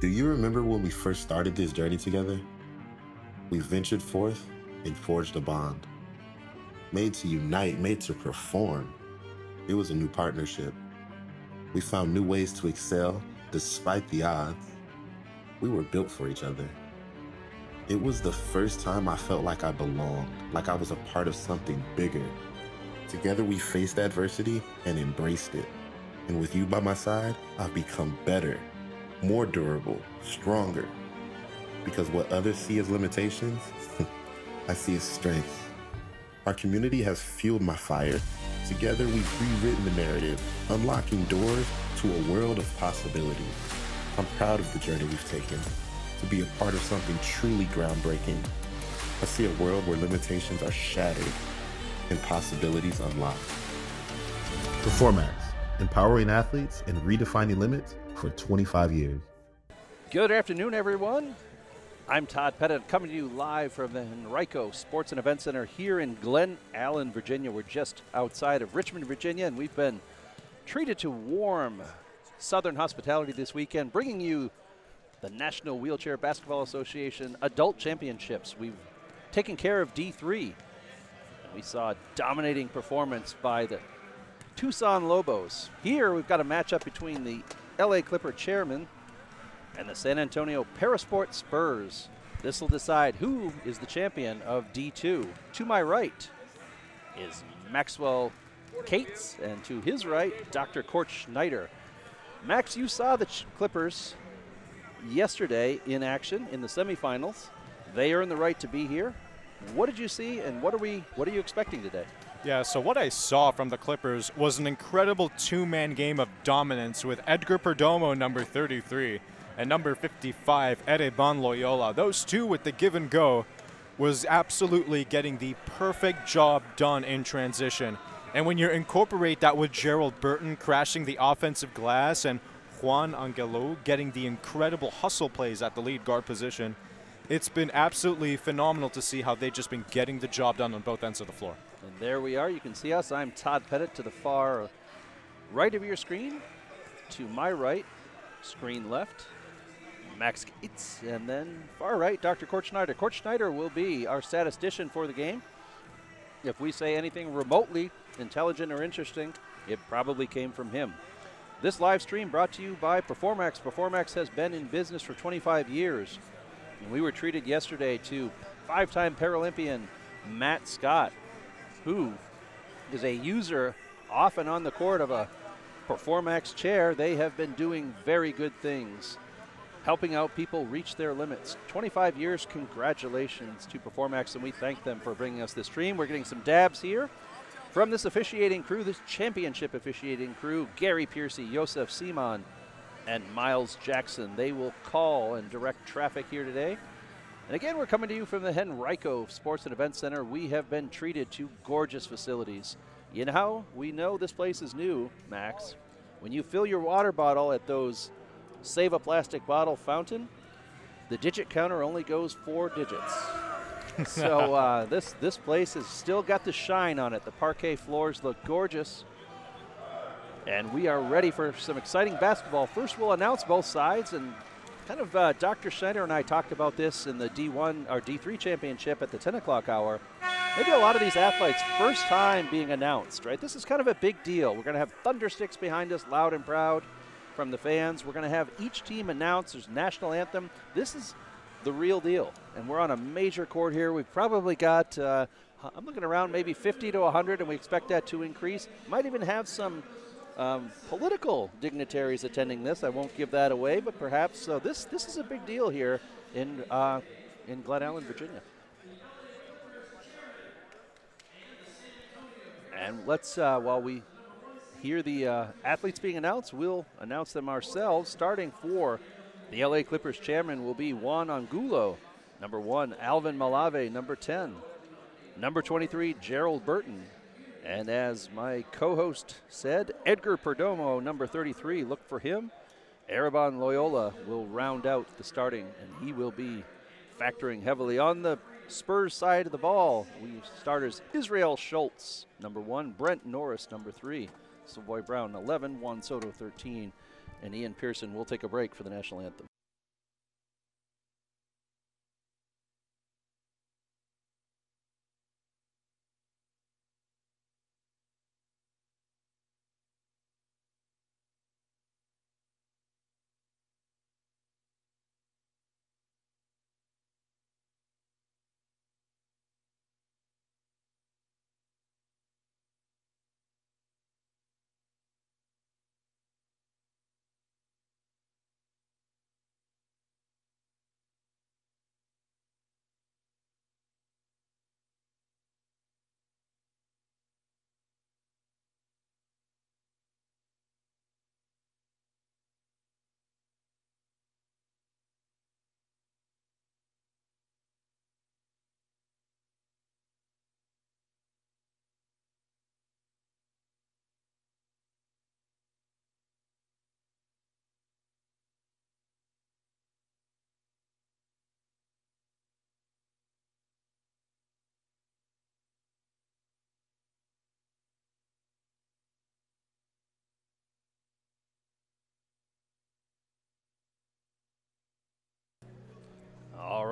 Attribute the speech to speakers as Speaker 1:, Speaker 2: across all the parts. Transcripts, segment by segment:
Speaker 1: Do you remember when we first started this journey together? We ventured forth and forged a bond. Made to unite, made to perform. It was a new partnership. We found new ways to excel despite the odds. We were built for each other. It was the first time I felt like I belonged, like I was a part of something bigger. Together we faced adversity and embraced it. And with you by my side, I've become better, more durable, stronger. Because what others see as limitations, I see as strengths. Our community has fueled my fire. Together we've rewritten the narrative, unlocking doors to a world of possibility. I'm proud of the journey we've taken, to be a part of something truly groundbreaking. I see a world where limitations are shattered and possibilities unlocked.
Speaker 2: Performax, empowering athletes and redefining limits for 25 years.
Speaker 3: Good afternoon, everyone. I'm Todd Pettit, coming to you live from the Henrico Sports and Event Center here in Glen Allen, Virginia. We're just outside of Richmond, Virginia, and we've been treated to warm Southern hospitality this weekend, bringing you the National Wheelchair Basketball Association Adult Championships. We've taken care of D3. We saw a dominating performance by the Tucson Lobos. Here we've got a matchup between the LA Clipper Chairmen and the San Antonio Parasport Spurs. This will decide who is the champion of D2. To my right is Maxwell Cates, and to his right, Dr. Kort Schneider. Max, you saw the Clippers yesterday in action in the semifinals. They earned the right to be here. What did you see, and what are you expecting today?
Speaker 4: Yeah, so what I saw from the Clippers was an incredible two-man game of dominance with Edgar Perdomo, number 33, and number 55, Ereban Loyola. Those two with the give and go was absolutely getting the perfect job done in transition. And when you incorporate that with Gerald Burton crashing the offensive glass and Juan Angelo getting the incredible hustle plays at the lead guard position, it's been absolutely phenomenal to see how they've just been getting the job done on both ends of the floor.
Speaker 3: And there we are. You can see us. I'm Todd Pettit to the far right of your screen. To my right, screen left, Max Gates. And then far right, Dr. Kort Schneider. Kort Schneider will be our statistician for the game. If we say anything remotely intelligent or interesting, it probably came from him. This live stream brought to you by Performax. Performax has been in business for 25 years. And we were treated yesterday to five-time Paralympian Matt Scott, who is a user off and on the court of a Performax chair. They have been doing very good things, helping out people reach their limits. 25 years, congratulations to Performax, and we thank them for bringing us this stream. We're getting some dabs here from this officiating crew, this championship officiating crew: Gary Piercy, Josef Simon, and Miles Jackson. They will call and direct traffic here today. And again, we're coming to you from the Henrico Sports and Event Center. We have been treated to gorgeous facilities. You know how we know this place is new, Max? When you fill your water bottle at those Save a Plastic Bottle fountain, the digit counter only goes 4 digits. So this place has still got the shine on it. The parquet floors look gorgeous. And we are ready for some exciting basketball. First, we'll announce both sides, and kind of Dr. Schneider and I talked about this in the D1 or D3 championship at the 10 o'clock hour. Maybe a lot of these athletes, first time being announced, right? This is kind of a big deal. We're going to have thundersticks behind us, loud and proud from the fans. We're going to have each team announce. There's national anthem. This is the real deal, and we're on a major court here. We've probably got, I'm looking around maybe 50 to 100, and we expect that to increase. Might even have some political dignitaries attending this. I won't give that away, but perhaps. So this is a big deal here in Glen Allen, Virginia. And let's, while we hear the athletes being announced, we'll announce them ourselves. Starting for the LA Clippers chairman will be Juan Angulo. Number 1, Alvin Malave. Number 10, number 23, Gerald Burton. And as my co-host said, Edgar Perdomo, number 33, look for him. Ereban Loyola will round out the starting, and he will be factoring heavily. On the Spurs side of the ball, we starters Israel Schultz, number 1, Brent Norris, number 3, Savoy Brown, 11, Juan Soto, 13, and Ian Pearson. Will take a break for the national anthem.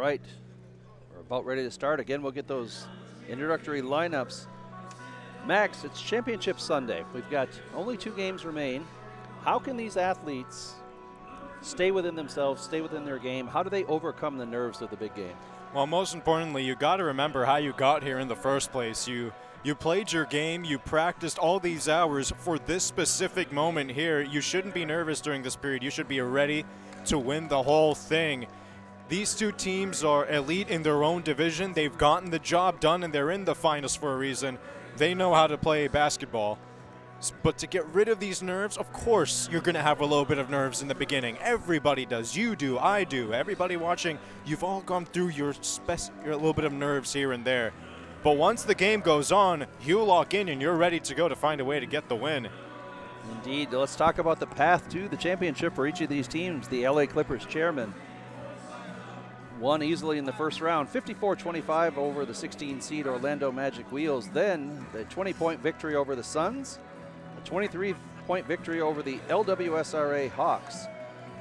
Speaker 3: right, we're about ready to start. Again, we'll get those introductory lineups. Max, it's Championship Sunday. We've got only 2 games remain. How can these athletes stay within themselves, stay within their game? How do they overcome the nerves of the big game?
Speaker 4: Well, most importantly, you got to remember how you got here in the first place. You played your game, you practiced all these hours for this specific moment here. You shouldn't be nervous during this period. You should be ready to win the whole thing. These 2 teams are elite in their own division. They've gotten the job done, and they're in the finals for a reason. They know how to play basketball. But to get rid of these nerves, of course, you're going to have a little bit of nerves in the beginning. Everybody does. You do. I do. Everybody watching, you've all gone through your little bit of nerves here and there. But once the game goes on, you lock in and you're ready to go to find a way to get the win.
Speaker 3: Indeed. Let's talk about the path to the championship for each of these teams. The LA Clippers Chairmen won easily in the first round, 54-25 over the 16-seed Orlando Magic Wheels. Then the 20-point victory over the Suns, a 23-point victory over the LWSRA Hawks.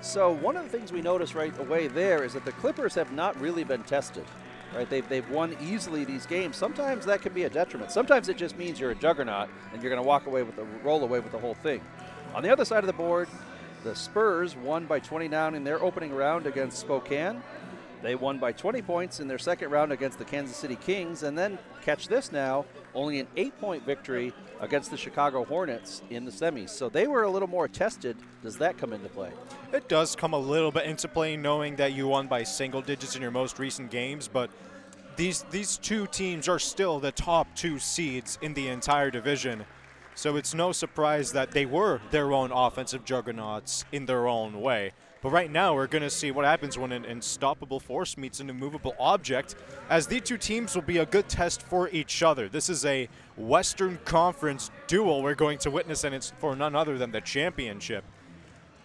Speaker 3: So one of the things we notice right away there is that the Clippers have not really been tested. Right? They've won easily these games. Sometimes that can be a detriment. Sometimes it just means you're a juggernaut and you're going to roll away with the whole thing. On the other side of the board, the Spurs won by 29 in their opening round against Spokane. They won by 20 points in their second round against the Kansas City Kings, and then, catch this now, only an 8-point victory against the Chicago Hornets in the semis. So they were a little more tested. Does that come into play?
Speaker 4: It does come a little bit into play, knowing that you won by single digits in your most recent games, but these 2 teams are still the top 2 seeds in the entire division. So it's no surprise that they were their own offensive juggernauts in their own way. But right now, we're going to see what happens when an unstoppable force meets an immovable object, as these 2 teams will be a good test for each other. This is a Western Conference duel we're going to witness, and it's for none other than the championship.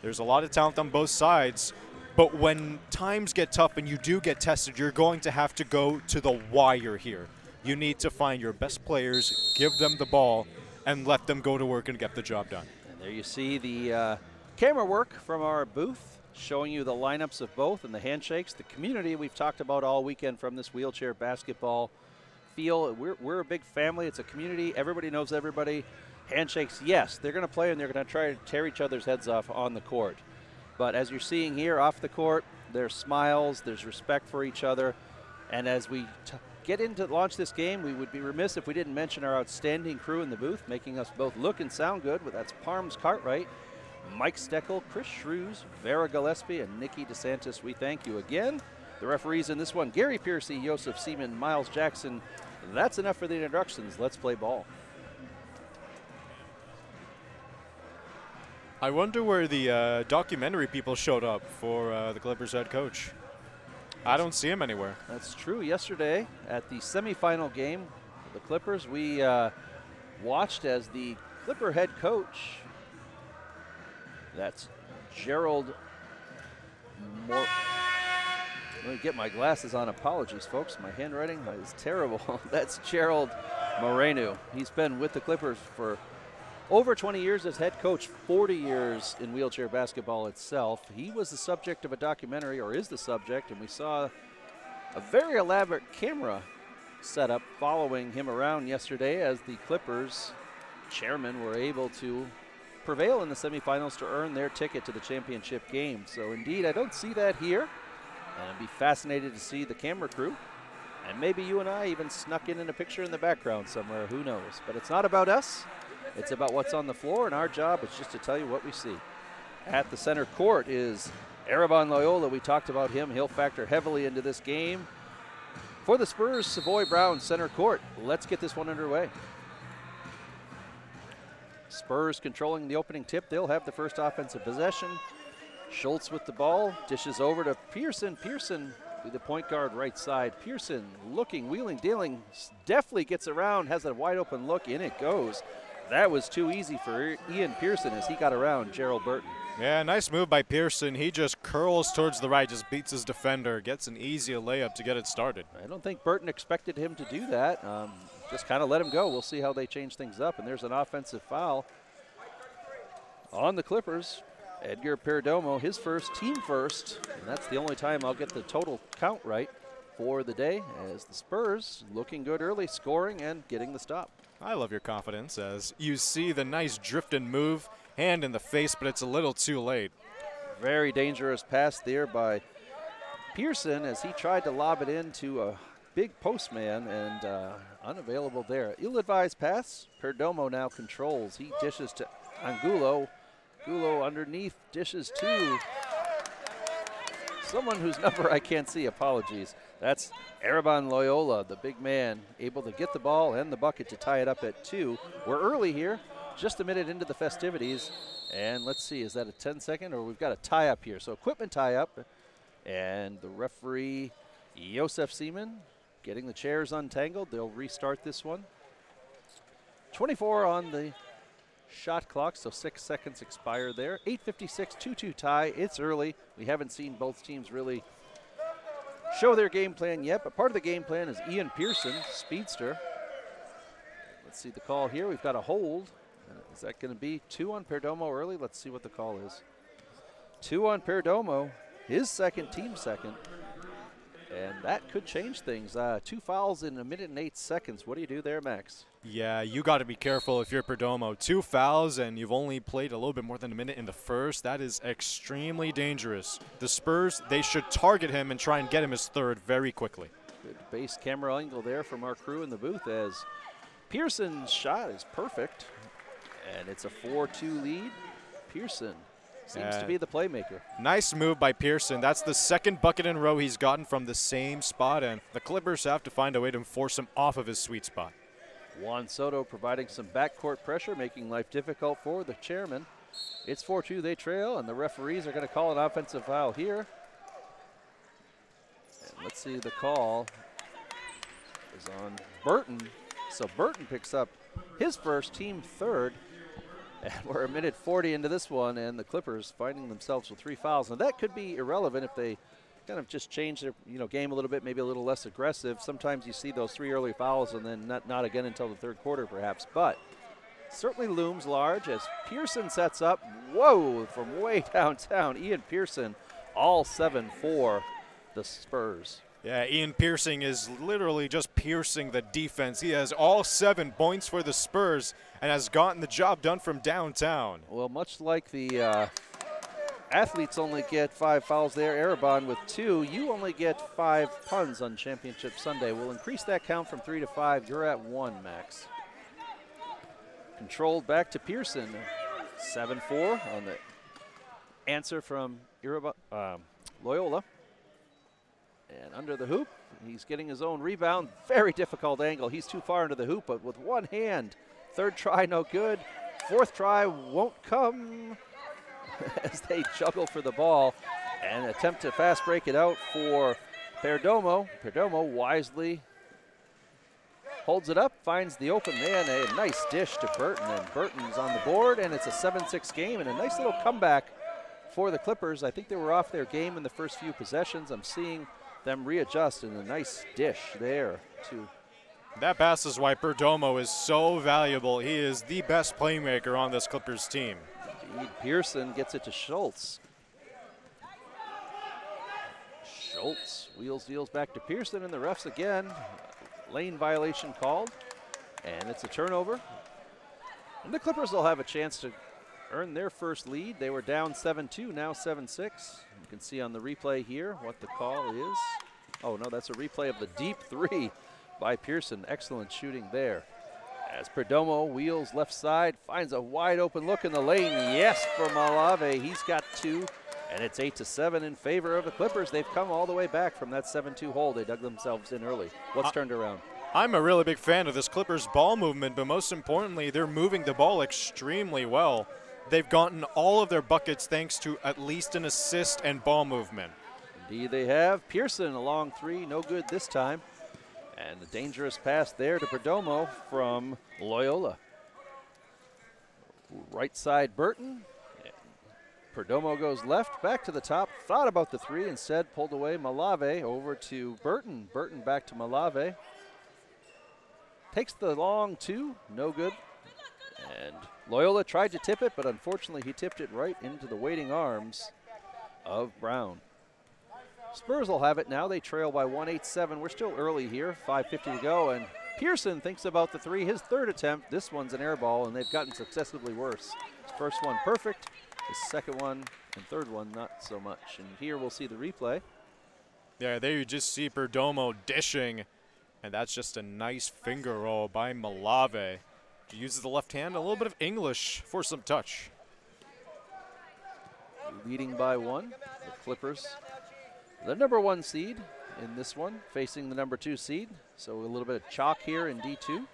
Speaker 4: There's a lot of talent on both sides, but when times get tough and you do get tested, you're going to have to go to the wire here. You need to find your best players, give them the ball, and let them go to work and get the job done.
Speaker 3: And there you see the camera work from our booth, showing you the lineups of both and the handshakes. The community we've talked about all weekend from this wheelchair basketball feel. We're a big family. It's a community. Everybody knows everybody. Handshakes, yes, they're going to play and they're going to try to tear each other's heads off on the court. But as you're seeing here off the court, there's smiles, there's respect for each other. And as we get into launch this game, we would be remiss if we didn't mention our outstanding crew in the booth, making us both look and sound good. That's Parms Cartwright, Mike Steckel, Chris Shrews, Vera Gillespie, and Nikki DeSantis. We thank you again. The referees in this one, Gary Piercy, Joseph Seaman, Miles Jackson. That's enough for the introductions. Let's play ball.
Speaker 4: I wonder where the documentary people showed up for the Clippers head coach. I don't see him anywhere.
Speaker 3: That's true. Yesterday at the semifinal game, the Clippers, we watched as the Clipper head coach, that's Gerald Let me get my glasses on. Apologies, folks. My handwriting is terrible. That's Gerald Moreno. He's been with the Clippers for over 20 years as head coach, 40 years in wheelchair basketball itself. He was the subject of a documentary, or is the subject, and we saw a very elaborate camera setup following him around yesterday as the Clippers chairmen were able to prevail in the semifinals to earn their ticket to the championship game. So indeed, I don't see that here, and I'd be fascinated to see the camera crew. And maybe you and I even snuck in a picture in the background somewhere, who knows. But it's not about us. It's about what's on the floor, and our job is just to tell you what we see. At the center court is Ereban Loyola. We talked about him. He'll factor heavily into this game. For the Spurs, Savoy Brown, center court. Let's get this one underway. Spurs controlling the opening tip. They'll have the first offensive possession. Schultz with the ball. Dishes over to Pearson. Pearson with the point guard right side. Pearson looking, wheeling, dealing. Definitely gets around, has a wide open look. In it goes. That was too easy for Ian Pearson as he got around Gerald Burton.
Speaker 4: Yeah, nice move by Pearson. He just curls towards the right, just beats his defender, gets an easy layup to get it started.
Speaker 3: I don't think Burton expected him to do that. Just kind of let him go. We'll see how they change things up. And there's an offensive foul on the Clippers. Edgar Perdomo, his first, team first. And that's the only time I'll get the total count right. for the day, as the Spurs looking good early, scoring and getting the stop.
Speaker 4: I love your confidence as you see the nice drift and move, hand in the face, but it's a little too late.
Speaker 3: Very dangerous pass there by Pearson as he tried to lob it into a big postman and unavailable there. Ill-advised pass. Perdomo now controls. He dishes to Angulo. Angulo underneath dishes to someone whose number I can't see. Apologies. That's Ereban Loyola, the big man, able to get the ball and the bucket to tie it up at 2. We're early here, just a minute into the festivities. And let's see, is that a 10-second or we've got a tie-up here? So equipment tie-up, and the referee, Josef Seaman, getting the chairs untangled. They'll restart this one. 24 on the shot clock, so 6 seconds expire there. 8:56, 2-2 tie. It's early. We haven't seen both teams really show their game plan yet, but part of the game plan is Ian Pearson, speedster. Let's see the call here. We've got a hold. Is that going to be 2 on Perdomo early? Let's see what the call is. 2 on Perdomo, his second, team second. And that could change things. 2 fouls in a minute and 8 seconds. What do you do there, Max?
Speaker 4: Yeah, you got to be careful if you're Perdomo. 2 fouls and you've only played a little bit more than a minute in the first. That is extremely dangerous. The Spurs, they should target him and try and get him his third very quickly.
Speaker 3: Good base camera angle there from our crew in the booth as Pearson's shot is perfect. And it's a 4-2 lead. Pearson seems to be the playmaker.
Speaker 4: Nice move by Pearson. That's the second bucket in a row he's gotten from the same spot, and the Clippers have to find a way to force him off of his sweet spot.
Speaker 3: Juan Soto providing some backcourt pressure, making life difficult for the Chairmen. It's 4-2, they trail, and the referees are going to call an offensive foul here. And let's see, the call is on Burton. So Burton picks up his first, team third. And we're a minute 40 into this one, and the Clippers finding themselves with 3 fouls. Now that could be irrelevant if they kind of just change their game a little bit, maybe a little less aggressive. Sometimes you see those 3 early fouls and then not again until the third quarter perhaps. But certainly looms large as Pearson sets up. Whoa, from way downtown, Ian Pearson, all 7 for the Spurs.
Speaker 4: Yeah, Ian Pearson is literally just piercing the defense. He has all 7 points for the Spurs and has gotten the job done from downtown.
Speaker 3: Well, much like the athletes only get 5 fouls there, Ereban with 2, you only get 5 puns on Championship Sunday. We'll increase that count from 3 to 5. You're at 1, Max. Controlled back to Pearson. 7-4 on the answer from Loyola. And under the hoop, he's getting his own rebound. Very difficult angle. He's too far into the hoop, but with one hand. Third try, no good. Fourth try won't come as they juggle for the ball and attempt to fast break it out for Perdomo. Perdomo wisely holds it up, finds the open man. A nice dish to Burton, and Burton's on the board, and it's a 7-6 game and a nice little comeback for the Clippers. I think they were off their game in the first few possessions. I'm seeing them readjust, and a nice dish there to.
Speaker 4: That pass is why Perdomo is so valuable. He is the best playmaker on this Clippers team.
Speaker 3: Indeed, Pearson gets it to Schultz. Schultz wheels deals back to Pearson, and the refs again. Lane violation called, and it's a turnover. And the Clippers will have a chance to earn their first lead. They were down 7-2, now 7-6. You can see on the replay here what the call is. Oh no, that's a replay of the deep 3 by Pearson. Excellent shooting there. As Perdomo wheels left side, finds a wide open look in the lane. Yes, for Malave, he's got 2. And it's 8-7 in favor of the Clippers. They've come all the way back from that 7-2 hole. They dug themselves in early. What's turned around?
Speaker 4: I'm a really big fan of this Clippers ball movement, but most importantly, they're moving the ball extremely well. They've gotten all of their buckets thanks to at least an assist and ball movement.
Speaker 3: Indeed they have. Pearson a long 3, no good this time. And a dangerous pass there to Perdomo from Loyola. Right side Burton. Perdomo goes left, back to the top, thought about the 3, instead pulled away Malave over to Burton. Burton back to Malave. Takes the long 2, no good. And Loyola tried to tip it, but unfortunately he tipped it right into the waiting arms of Brown. Spurs will have it now. They trail by 1-8-7. We're still early here, 5:50 to go, and Pearson thinks about the three. His third attempt, this one's an air ball, and they've gotten successively worse. His first one perfect, his second one and third one not so much. And here we'll see the replay.
Speaker 4: Yeah, there you just see Perdomo dishing, and that's just a nice finger roll by Malave. He uses the left hand, a little bit of English for some touch.
Speaker 3: Leading by one, the Clippers. The number 1 seed in this one, facing the number 2 seed. So a little bit of chalk here in D2.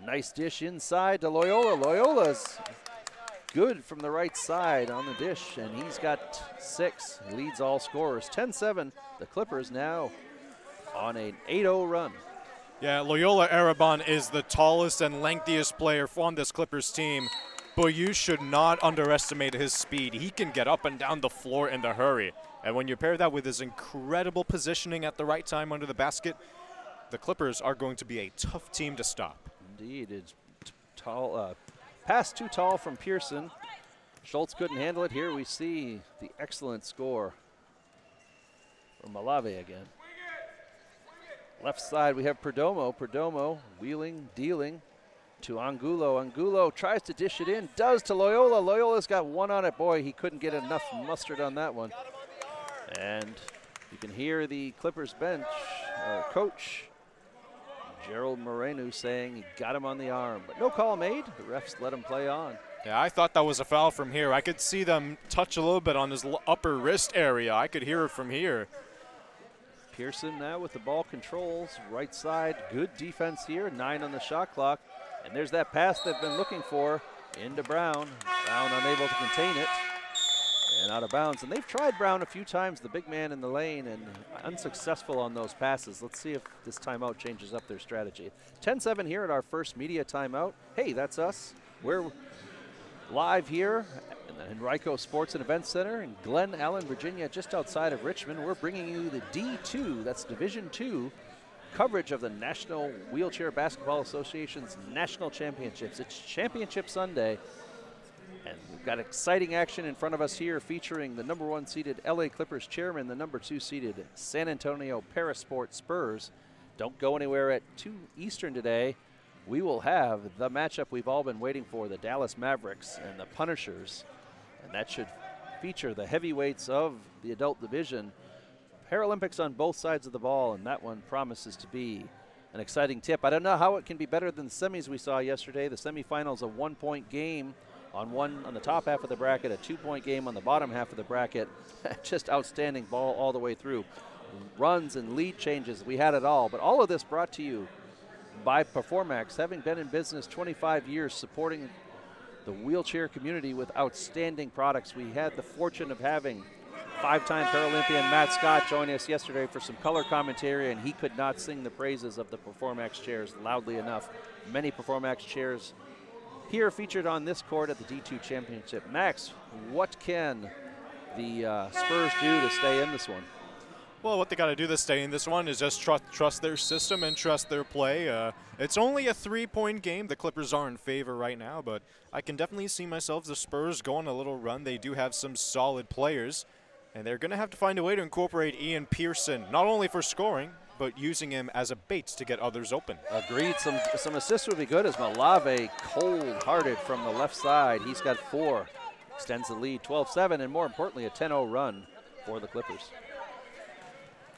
Speaker 3: Nice dish inside to Loyola. Loyola's good from the right side on the dish, and he's got 6. He leads all scorers. 10-7, the Clippers now on an 8-0 run.
Speaker 4: Yeah, Loyola Arabon is the tallest and lengthiest player on this Clippers team, but you should not underestimate his speed. He can get up and down the floor in a hurry. And when you pair that with his incredible positioning at the right time under the basket, the Clippers are going to be a tough team to stop.
Speaker 3: Indeed, it's tall. Pass too tall from Pearson. Schultz couldn't handle it. Here we see the excellent score from Malave again. Left side we have Perdomo. Perdomo wheeling, dealing to Angulo. Angulo tries to dish it in, does to Loyola. Loyola's got one on it. Boy, he couldn't get enough mustard on that one. And you can hear the Clippers bench, coach Gerald Moreno saying he got him on the arm, but no call made. The refs let him play on.
Speaker 4: Yeah, I thought that was a foul from here. I could see them touch a little bit on his upper wrist area. I could hear it from here.
Speaker 3: Pearson now with the ball controls, right side, good defense here, 9 on the shot clock. And there's that pass they've been looking for into Brown. Brown unable to contain it and out of bounds. And they've tried Brown a few times, the big man in the lane, and unsuccessful on those passes. Let's see if this timeout changes up their strategy. 10-7 here at our first media timeout. Hey, that's us. We're live here in Henrico Sports and Events Center in Glen Allen, Virginia, just outside of Richmond. We're bringing you the D2, that's Division II, coverage of the National Wheelchair Basketball Association's National Championships. It's Championship Sunday, and we've got exciting action in front of us here featuring the number 1 seeded LA Clippers Chairmen, the number 2 seeded San Antonio Parasport Spurs. Don't go anywhere at 2 Eastern today. We will have the matchup we've all been waiting for, the Dallas Mavericks and the Punishers. And that should feature the heavyweights of the adult division. Paralympics on both sides of the ball, and that one promises to be an exciting tip. I don't know how it can be better than the semis we saw yesterday. The semifinals, a 1-point game on the top half of the bracket, a 2-point game on the bottom half of the bracket. Just outstanding ball all the way through. Runs and lead changes, we had it all. But all of this brought to you by Performax, having been in business 25 years supporting the wheelchair community with outstanding products. We had the fortune of having 5-time Paralympian Matt Scott join us yesterday for some color commentary, and he could not sing the praises of the Performax chairs loudly enough. Many Performax chairs here featured on this court at the D2 Championship. Max, what can the Spurs do to stay in this one?
Speaker 4: Well, what they got to do to stay in this one is just trust their system and trust their play. It's only a 3-point game. The Clippers are in favor right now, but I can definitely see myself the Spurs go on a little run. They do have some solid players, and they're going to have to find a way to incorporate Ian Pearson, not only for scoring, but using him as a bait to get others open.
Speaker 3: Agreed. Some assists would be good as Malave cold-hearted from the left side. He's got 4. Extends the lead 12-7, and more importantly, a 10-0 run for the Clippers.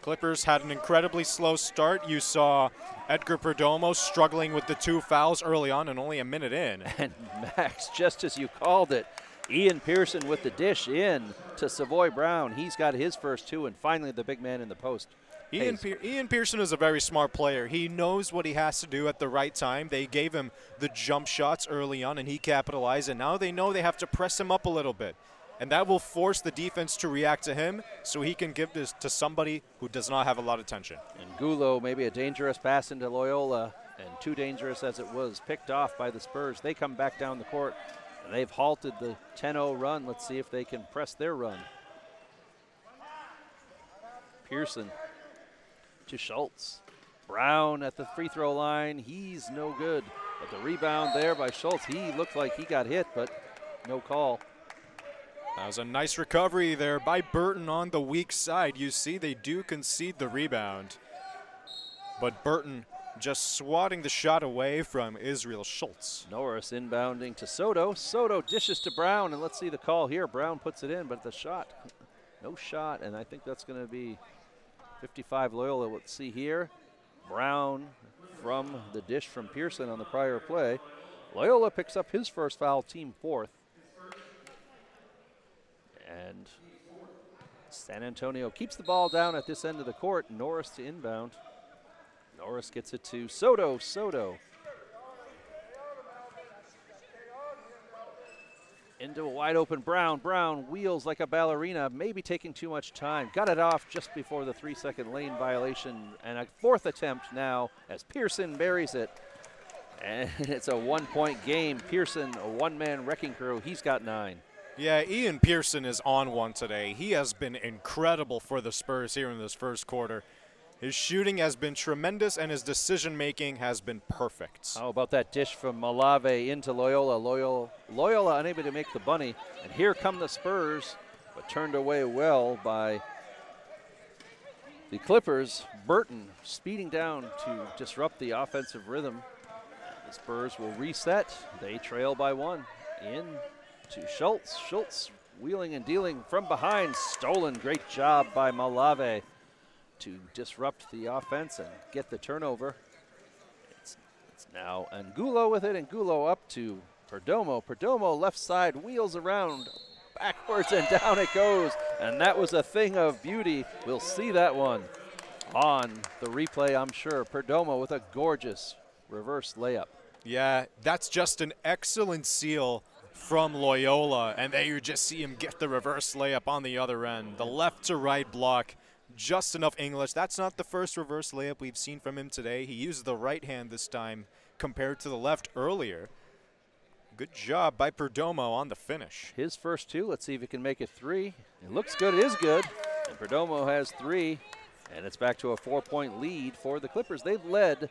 Speaker 4: Clippers had an incredibly slow start. You saw Edgar Perdomo struggling with the 2 fouls early on and only a minute in.
Speaker 3: And Max, just as you called it, Ian Pearson with the dish in to Savoy Brown. He's got his first 2, and finally the big man in the post.
Speaker 4: Ian Pearson is a very smart player. He knows what he has to do at the right time. They gave him the jump shots early on, and he capitalized, and now they know they have to press him up a little bit. And that will force the defense to react to him so he can give this to somebody who does not have a lot of tension.
Speaker 3: And Gulo, maybe a dangerous pass into Loyola, and too dangerous as it was, picked off by the Spurs. They come back down the court, and they've halted the 10-0 run. Let's see if they can press their run. Pearson to Schultz. Brown at the free throw line. He's no good. But the rebound there by Schultz. He looked like he got hit, but no call.
Speaker 4: That was a nice recovery there by Burton on the weak side. You see they do concede the rebound. But Burton just swatting the shot away from Israel Schultz.
Speaker 3: Norris inbounding to Soto. Soto dishes to Brown, and let's see the call here. Brown puts it in, but the shot, no shot, and I think that's going to be 55 Loyola. Let's see here. Brown from the dish from Pearson on the prior play. Loyola picks up his first foul, team fourth. And San Antonio keeps the ball down at this end of the court. Norris to inbound. Norris gets it to Soto. Soto into a wide open Brown. Brown wheels like a ballerina, maybe taking too much time. Got it off just before the 3-second lane violation. And a fourth attempt now as Pearson buries it. And it's a 1-point game. Pearson, a one-man wrecking crew. He's got 9.
Speaker 4: Yeah, Ian Pearson is on one today. He has been incredible for the Spurs here in this first quarter. His shooting has been tremendous, and his decision-making has been perfect.
Speaker 3: How about that dish from Malave into Loyola? Loyola unable to make the bunny. And here come the Spurs, but turned away well by the Clippers. Burton speeding down to disrupt the offensive rhythm. The Spurs will reset. They trail by 1. In to Schultz. Schultz wheeling and dealing from behind. Stolen. Great job by Malave to disrupt the offense and get the turnover. It's now Angulo with it. Angulo up to Perdomo. Perdomo left side wheels around backwards and down it goes. And that was a thing of beauty. We'll see that one on the replay, I'm sure. Perdomo with a gorgeous reverse layup.
Speaker 4: Yeah, that's just an excellent seal from Loyola, and there you just see him get the reverse layup on the other end. The left to right block, just enough English. That's not the first reverse layup we've seen from him today. He used the right hand this time compared to the left earlier. Good job by Perdomo on the finish.
Speaker 3: His first 2. Let's see if he can make it 3. It looks good. It is good. And Perdomo has 3, and it's back to a 4-point lead for the Clippers. They've led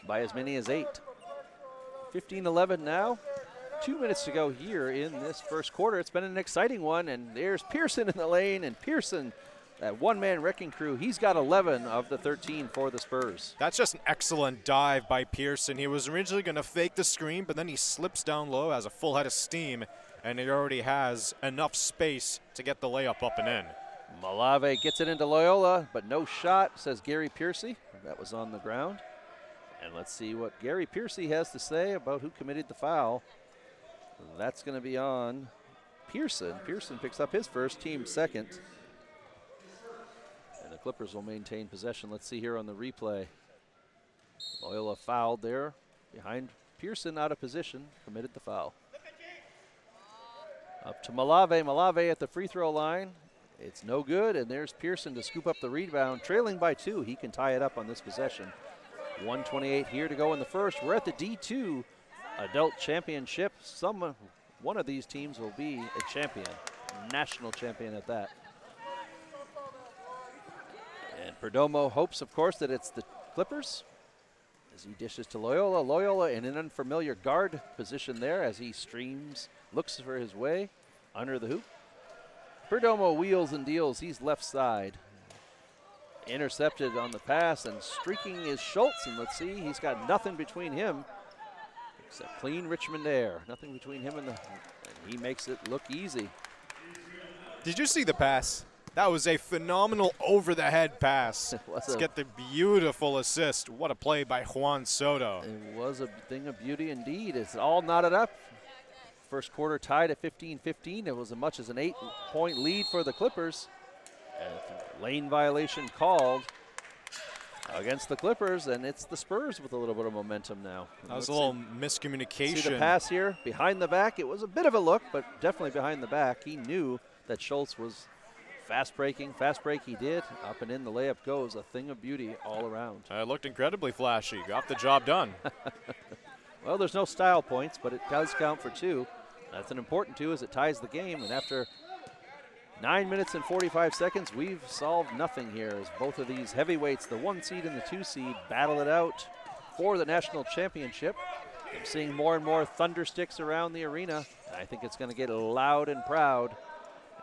Speaker 3: by as many as 8. 15-11 now. 2 minutes to go here in this first quarter. It's been an exciting one, and there's Pearson in the lane, and Pearson, that one-man wrecking crew, he's got 11 of the 13 for the Spurs.
Speaker 4: That's just an excellent dive by Pearson. He was originally going to fake the screen, but then he slips down low, has a full head of steam, and he already has enough space to get the layup up and in.
Speaker 3: Malave gets it into Loyola, but no shot, says Gary Piercy. That was on the ground. And let's see what Gary Piercy has to say about who committed the foul. That's going to be on Pearson. Pearson picks up his first, team second. And the Clippers will maintain possession. Let's see here on the replay. Loyola fouled there behind Pearson, out of position, committed the foul. Up to Malave. Malave at the free throw line. It's no good, and there's Pearson to scoop up the rebound. Trailing by 2, he can tie it up on this possession. 1:28 here to go in the first. We're at the D2 Adult Championship. One of these teams will be a champion, national champion at that. And Perdomo hopes, of course, that it's the Clippers as he dishes to Loyola. Loyola in an unfamiliar guard position there as he streams, looks for his way under the hoop. Perdomo wheels and deals. He's left side. Intercepted on the pass, and streaking is Schultz, and let's see, he's got nothing between him except clean Richmond air. Nothing between him and he makes it look easy.
Speaker 4: Did you see the pass? That was a phenomenal over-the-head pass. Let's get the beautiful assist. What a play by Juan Soto.
Speaker 3: It was a thing of beauty indeed. It's all knotted up. First quarter tied at 15-15. It was as much as an 8-point lead for the Clippers. Lane violation called against the Clippers, and it's the Spurs with a little bit of momentum now.
Speaker 4: That was a little miscommunication.
Speaker 3: See the pass here, behind the back. It was a bit of a look, but definitely behind the back. He knew that Schultz was fast break he did. Up and in, the layup goes. A thing of beauty all around.
Speaker 4: It looked incredibly flashy. Got the job done.
Speaker 3: Well, there's no style points, but it does count for 2. That's an important 2 as it ties the game, and after 9 minutes and 45 seconds, we've solved nothing here as both of these heavyweights, the 1 seed and the 2 seed, battle it out for the national championship. I'm seeing more and more thunder sticks around the arena. I think it's going to get loud and proud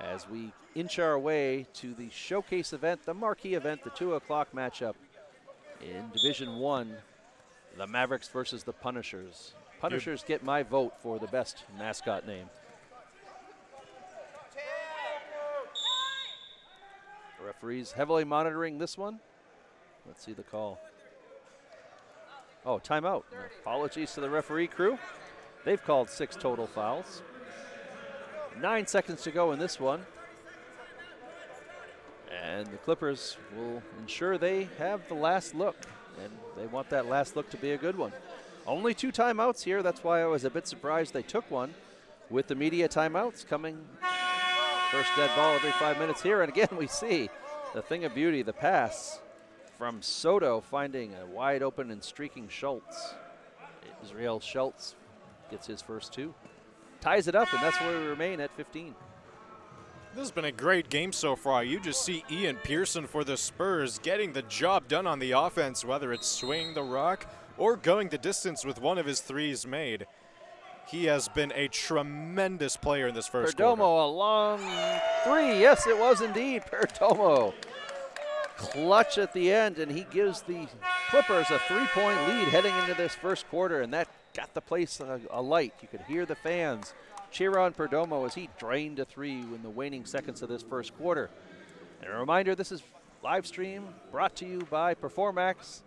Speaker 3: as we inch our way to the showcase event, the marquee event, the 2 o'clock matchup in Division 1, the Mavericks versus the Punishers. Punishers get my vote for the best mascot name. The referee's heavily monitoring this one. Let's see the call. Oh, timeout. Apologies to the referee crew. They've called 6 total fouls. 9 seconds to go in this one. And the Clippers will ensure they have the last look. And they want that last look to be a good one. Only 2 timeouts here. That's why I was a bit surprised they took one. With the media timeouts coming, first dead ball every 5 minutes here. And again, we see the thing of beauty, the pass from Soto finding a wide open and streaking Schultz. Israel Schultz gets his first 2. Ties it up, and that's where we remain at 15.
Speaker 4: This has been a great game so far. You just see Ian Pearson for the Spurs getting the job done on the offense, whether it's swinging the rock or going the distance with one of his threes made. He has been a tremendous player in this first quarter.
Speaker 3: Perdomo, a long 3. Yes, it was indeed Perdomo. Clutch at the end, and he gives the Clippers a 3-point lead heading into this first quarter, and that got the place alight. You could hear the fans cheer on Perdomo as he drained a 3 in the waning seconds of this first quarter. And a reminder, this is live stream brought to you by Performax.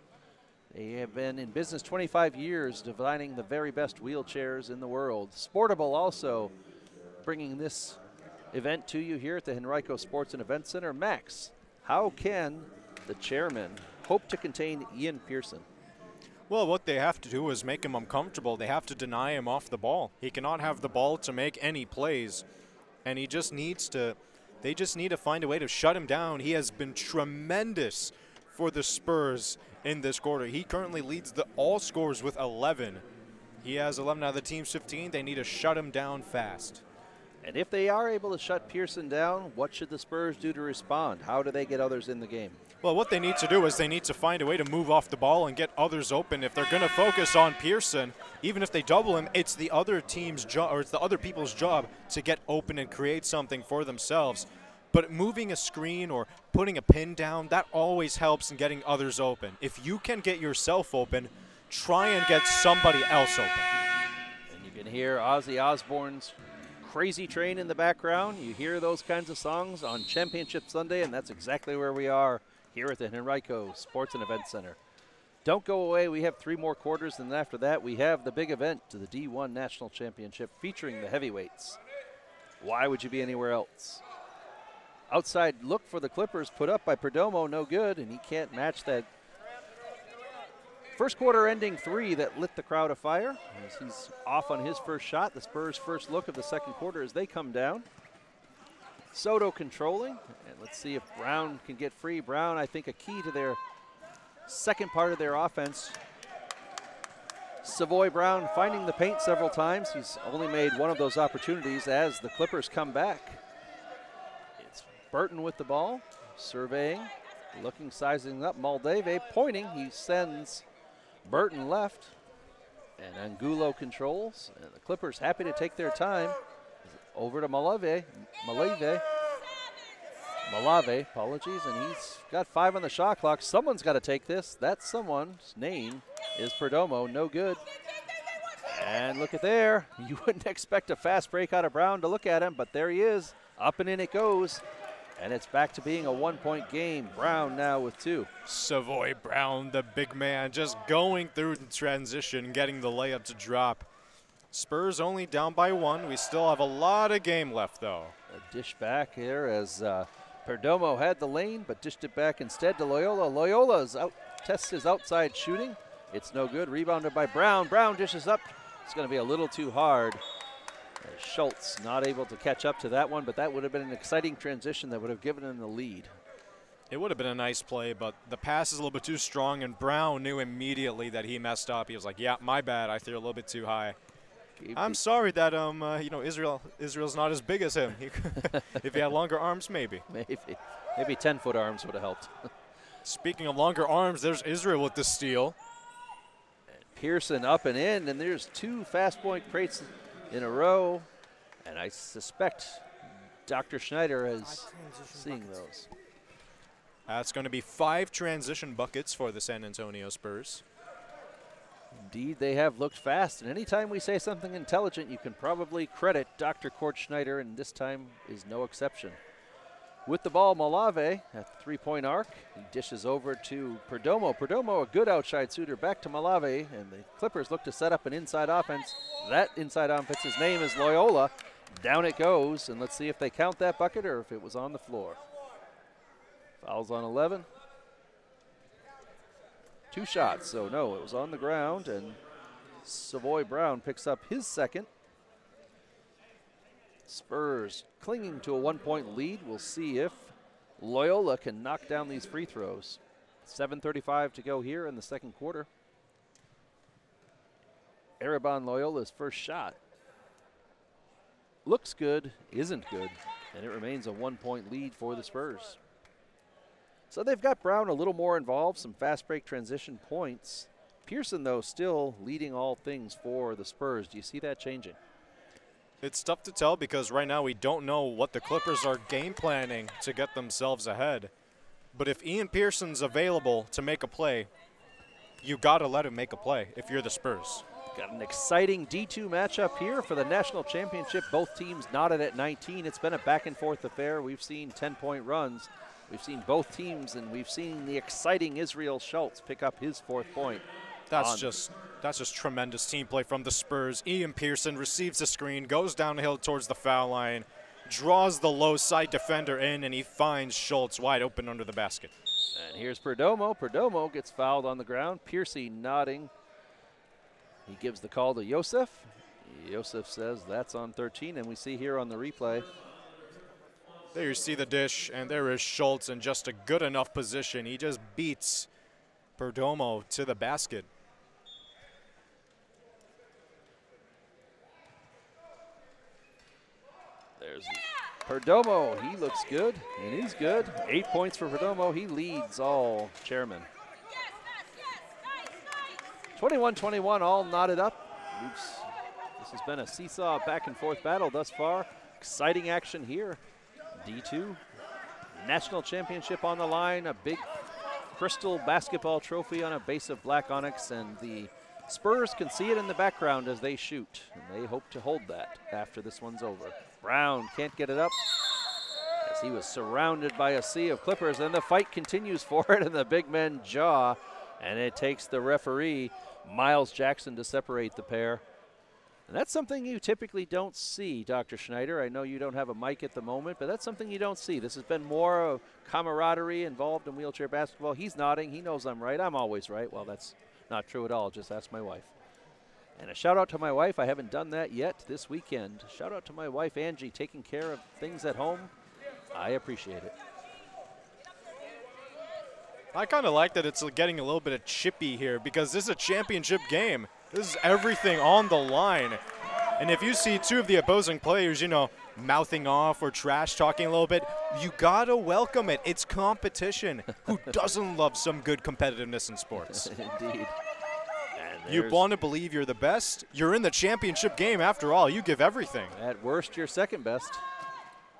Speaker 3: They have been in business 25 years, designing the very best wheelchairs in the world. Sportable also bringing this event to you here at the Henrico Sports and Event Center. Max, how can the chairman hope to contain Ian Pearson?
Speaker 4: Well, what they have to do is make him uncomfortable. They have to deny him off the ball. He cannot have the ball to make any plays, and he just needs to, they just need to find a way to shut him down. He has been tremendous for the Spurs in this quarter. He currently leads the all scores with 11. He has 11 out of the team's 15. They need to shut him down fast.
Speaker 3: And if they are able to shut Pearson down, what should the Spurs do to respond? How do they get others in the game?
Speaker 4: Well, what they need to do is they need to find a way to move off the ball and get others open. If they're going to focus on Pearson, even if they double him, it's the other team's job, or it's the other people's job to get open and create something for themselves. But moving a screen or putting a pin down, that always helps in getting others open. If you can get yourself open, try and get somebody else open.
Speaker 3: And you can hear Ozzy Osbourne's Crazy Train in the background. You hear those kinds of songs on Championship Sunday, and that's exactly where we are here at the Henrico Sports and Event Center. Don't go away. We have 3 more quarters, and after that we have the big event to the D1 National Championship featuring the heavyweights. Why would you be anywhere else? Outside look for the Clippers put up by Perdomo, no good, and he can't match that first quarter ending 3 that lit the crowd afire. As he's off on his first shot, the Spurs' first look of the second quarter as they come down. Soto controlling, and let's see if Brown can get free. Brown, I think, a key to their second part of their offense. Savoy Brown finding the paint several times. He's only made one of those opportunities as the Clippers come back. It's Burton with the ball, surveying, looking, sizing up. Moldave pointing. He sends Burton left, and Angulo controls. And the Clippers happy to take their time. Over to Malave, apologies, and he's got 5 on the shot clock. Someone's got to take this. That someone's name is Perdomo, no good. And look at there. You wouldn't expect a fast break out of Brown to look at him, but there he is. Up and in it goes. And it's back to being a 1-point game. Brown now with 2.
Speaker 4: Savoy Brown, the big man, just going through the transition, getting the layup to drop. Spurs only down by 1. We still have a lot of game left, though.
Speaker 3: A dish back here as Perdomo had the lane, but dished it back instead to Loyola. Loyola's tests his outside shooting. It's no good. Rebounded by Brown. Brown dishes up. It's going to be a little too hard. Schultz not able to catch up to that one, but that would have been an exciting transition that would have given him the lead.
Speaker 4: It would have been a nice play, but the pass is a little bit too strong, and Brown knew immediately that he messed up. He was like, yeah, my bad. I threw a little bit too high. I'm sorry that Israel's not as big as him. If he had longer arms, maybe.
Speaker 3: Maybe 10-foot arms would have helped.
Speaker 4: Speaking of longer arms, there's Israel with the steal.
Speaker 3: And Pearson up and in, and there's 2 fast point crates in a row. And I suspect Dr. Schneider is seeing those.
Speaker 4: That's going to be 5 transition buckets for the San Antonio Spurs.
Speaker 3: Indeed, they have looked fast, and anytime we say something intelligent, you can probably credit Dr. Kort Schneider, and this time is no exception. With the ball, Malave at the three-point arc. He dishes over to Perdomo. Perdomo, a good outside shooter, back to Malave, and the Clippers look to set up an inside offense. That inside offense's name is Loyola. Down it goes, and let's see if they count that bucket or if it was on the floor. Fouls on 11. 2 shots, so no, it was on the ground, and Savoy Brown picks up his second. Spurs clinging to a 1-point lead. We'll see if Loyola can knock down these free throws. 7:35 to go here in the second quarter. Ereban Loyola's first shot looks good, isn't good, and it remains a 1-point lead for the Spurs. So they've got Brown a little more involved, some fast break transition points. Pearson, though, still leading all things for the Spurs. Do you see that changing?
Speaker 4: It's tough to tell because right now we don't know what the Clippers are game planning to get themselves ahead. But if Ian Pearson's available to make a play, you got to let him make a play if you're the Spurs.
Speaker 3: Got an exciting D2 matchup here for the national championship. Both teams knotted at 19. It's been a back-and-forth affair. We've seen 10-point runs. We've seen both teams, and we've seen the exciting Israel Schultz pick up his 4th point.
Speaker 4: That's just tremendous team play from the Spurs. Ian Pearson receives the screen, goes downhill towards the foul line, draws the low side defender in, and he finds Schultz wide open under the basket.
Speaker 3: And here's Perdomo. Perdomo gets fouled on the ground. Piercy nodding. He gives the call to Yosef. Yosef says that's on 13, and we see here on the replay.
Speaker 4: There you see the dish, and there is Schultz in just a good enough position. He just beats Perdomo to the basket.
Speaker 3: There's Perdomo. He looks good, and he's good. 8 points for Perdomo. He leads all Chairmen. 21-21, all knotted up. Oops. This has been a seesaw back-and-forth battle thus far. Exciting action here. D2, national championship on the line, a big crystal basketball trophy on a base of black onyx, and the Spurs can see it in the background as they shoot, and they hope to hold that after this one's over. Brown can't get it up as he was surrounded by a sea of Clippers, and the fight continues for it, and the big men jaw, and it takes the referee, Miles Jackson, to separate the pair. And that's something you typically don't see, Dr. Schneider. I know you don't have a mic at the moment, but that's something you don't see. This has been more of camaraderie involved in wheelchair basketball. He's nodding. He knows I'm right. I'm always right. Well, that's not true at all. Just ask my wife. And a shout out to my wife. I haven't done that yet this weekend. Shout out to my wife, Angie, taking care of things at home. I appreciate it.
Speaker 4: I kind of like that it's getting a little bit of chippy here because this is a championship game. This is everything on the line. And if you see 2 of the opposing players, you know, mouthing off or trash talking a little bit, you got to welcome it. It's competition. Who doesn't love some good competitiveness in sports?
Speaker 3: Indeed.
Speaker 4: You want to believe you're the best? You're in the championship game after all. You give everything.
Speaker 3: At worst, you're second best.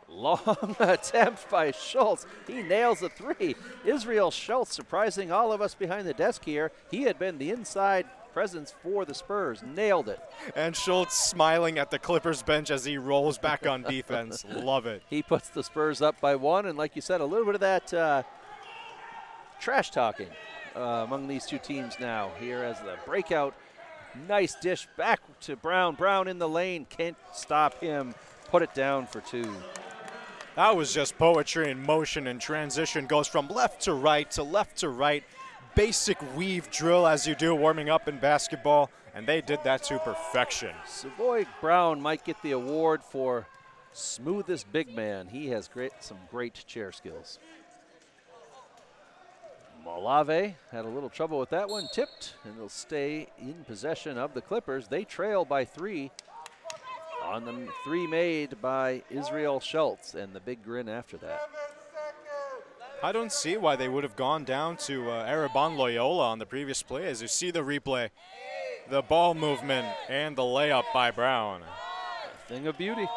Speaker 3: Long attempt by Schultz. He nails a 3. Israel Schultz surprising all of us behind the desk here. He had been the inside presence for the Spurs. Nailed it.
Speaker 4: And Schultz smiling at the Clippers bench as he rolls back on defense. Love it.
Speaker 3: He puts the Spurs up by 1, and like you said, a little bit of that trash talking among these 2 teams now here as the breakout. Nice dish back to Brown. Brown in the lane. Can't stop him. Put it down for 2.
Speaker 4: That was just poetry in motion, and transition goes from left to right to left to right. Basic weave drill as you do warming up in basketball, and they did that to perfection.
Speaker 3: Savoy Brown might get the award for smoothest big man. He has some great chair skills. Malave had a little trouble with that one, tipped, and they'll stay in possession of the Clippers. They trail by 3 on the 3 made by Israel Schultz, and the big grin after that.
Speaker 4: I don't see why they would have gone down to Ereban Loyola on the previous play. As you see the replay, the ball movement and the layup by Brown.
Speaker 3: A thing of beauty.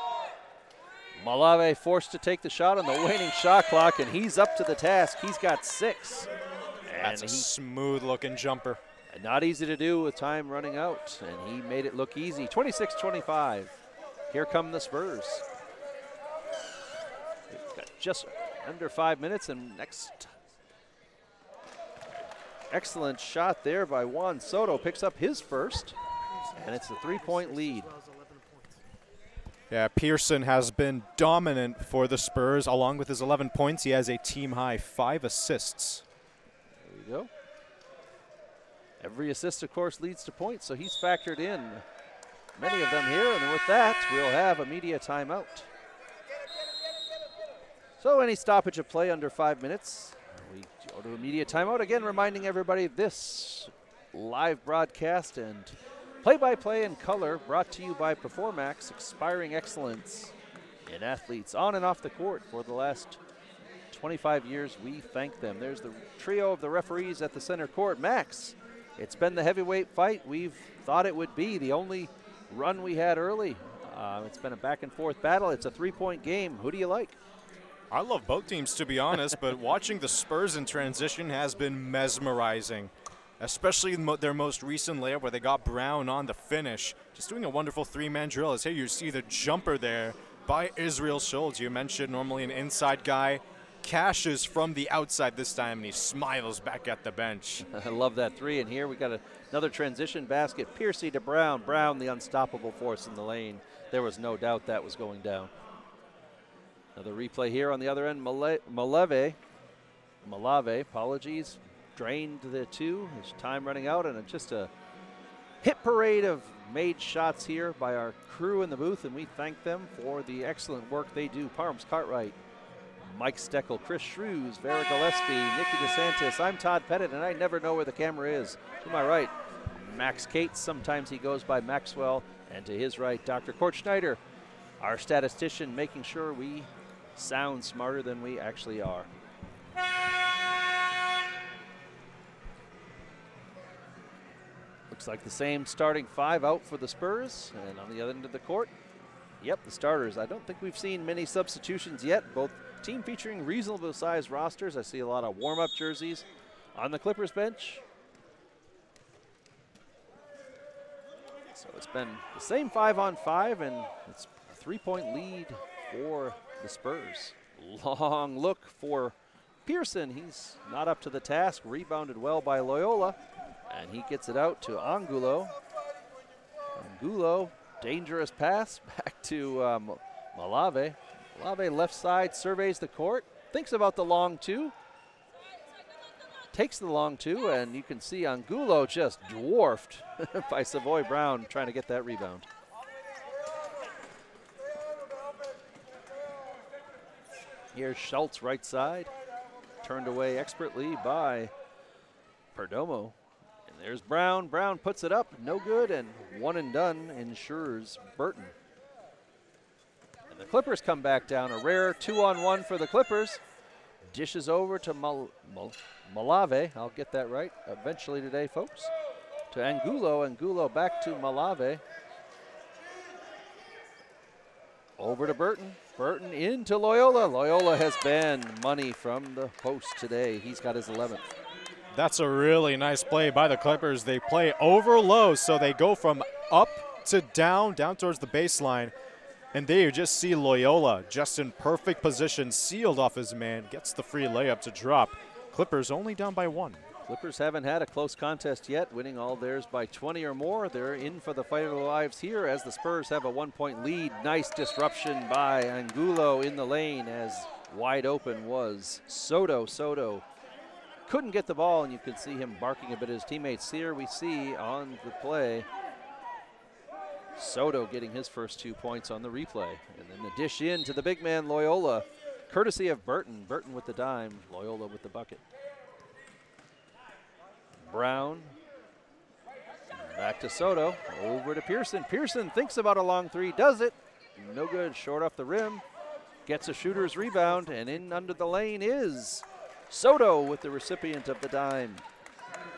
Speaker 3: Malave forced to take the shot on the waning shot clock, and he's up to the task. He's got 6.
Speaker 4: That's a smooth-looking jumper.
Speaker 3: Not easy to do with time running out, and he made it look easy. 26-25. Here come the Spurs. We've got just under 5 minutes, and next excellent shot there by Juan Soto picks up his first, and it's a 3-point lead.
Speaker 4: Yeah, Pearson has been dominant for the Spurs. Along with his 11 points, he has a team-high 5 assists.
Speaker 3: There we go. Every assist, of course, leads to points, so he's factored in many of them here. And with that, we'll have a media timeout. So any stoppage of play under 5 minutes, we go to a media timeout. Again, reminding everybody this live broadcast and play-by-play in color brought to you by Performax, inspiring excellence in athletes on and off the court for the last 25 years. We thank them. There's the trio of the referees at the center court. Max, it's been the heavyweight fight we've thought it would be, the only run we had early. It's been a back-and-forth battle. It's a 3-point game. Who do you like?
Speaker 4: I love both teams, to be honest, but watching the Spurs in transition has been mesmerizing, especially their most recent layup where they got Brown on the finish. Just doing a wonderful 3-man drill. As here you see the jumper there by Israel Schultz. You mentioned normally an inside guy. Cashes from the outside this time, and he smiles back at the bench.
Speaker 3: I love that 3, and here we got another transition basket. Piercy to Brown. Brown, the unstoppable force in the lane. There was no doubt that was going down. Another replay here on the other end. Malave, apologies, drained the 2. His time running out, and just a hit parade of made shots here by our crew in the booth, and we thank them for the excellent work they do. Parms Cartwright, Mike Steckel, Chris Shrews, Vera Gillespie, Nikki DeSantis. I'm Todd Pettit, and I never know where the camera is. To my right, Max Cates. Sometimes he goes by Maxwell. And to his right, Dr. Kort Schneider, our statistician, making sure we sound smarter than we actually are. Looks like the same starting 5 out for the Spurs. And on the other end of the court, yep, the starters. I don't think we've seen many substitutions yet. Both team featuring reasonable sized rosters. I see a lot of warm-up jerseys on the Clippers bench. So it's been the same 5-on-5, and it's a 3-point lead for the Spurs. Long look for Pearson. He's not up to the task. Rebounded well by Loyola, and he gets it out to Angulo. Angulo, dangerous pass back to Malave. Malave left side, surveys the court, thinks about the long 2. Takes the long 2, and you can see Angulo just dwarfed by Savoy Brown trying to get that rebound. Here's Schultz right side, turned away expertly by Perdomo. And there's Brown. Brown puts it up, no good, and one and done ensures Burton. And the Clippers come back down. A rare 2-on-1 for the Clippers. Dishes over to Malave. I'll get that right eventually today, folks. To Angulo. Angulo back to Malave. Over to Burton. Burton into Loyola. Loyola has been money from the post today. He's got his 11th.
Speaker 4: That's a really nice play by the Clippers. They play over low, so they go from up to down towards the baseline. And there you just see Loyola just in perfect position, sealed off his man, gets the free layup to drop. Clippers only down by 1.
Speaker 3: Clippers haven't had a close contest yet, winning all theirs by 20 or more. They're in for the fight of their lives here as the Spurs have a 1-point lead. Nice disruption by Angulo in the lane as wide open was Soto. Soto couldn't get the ball, and you could see him barking a bit at his teammates. Here we see on the play Soto getting his first 2 points on the replay. And then the dish in to the big man Loyola, courtesy of Burton. Burton with the dime, Loyola with the bucket. Brown, back to Soto, over to Pearson. Pearson thinks about a long 3, does it. No good, short off the rim. Gets a shooter's rebound, and in under the lane is Soto with the recipient of the dime.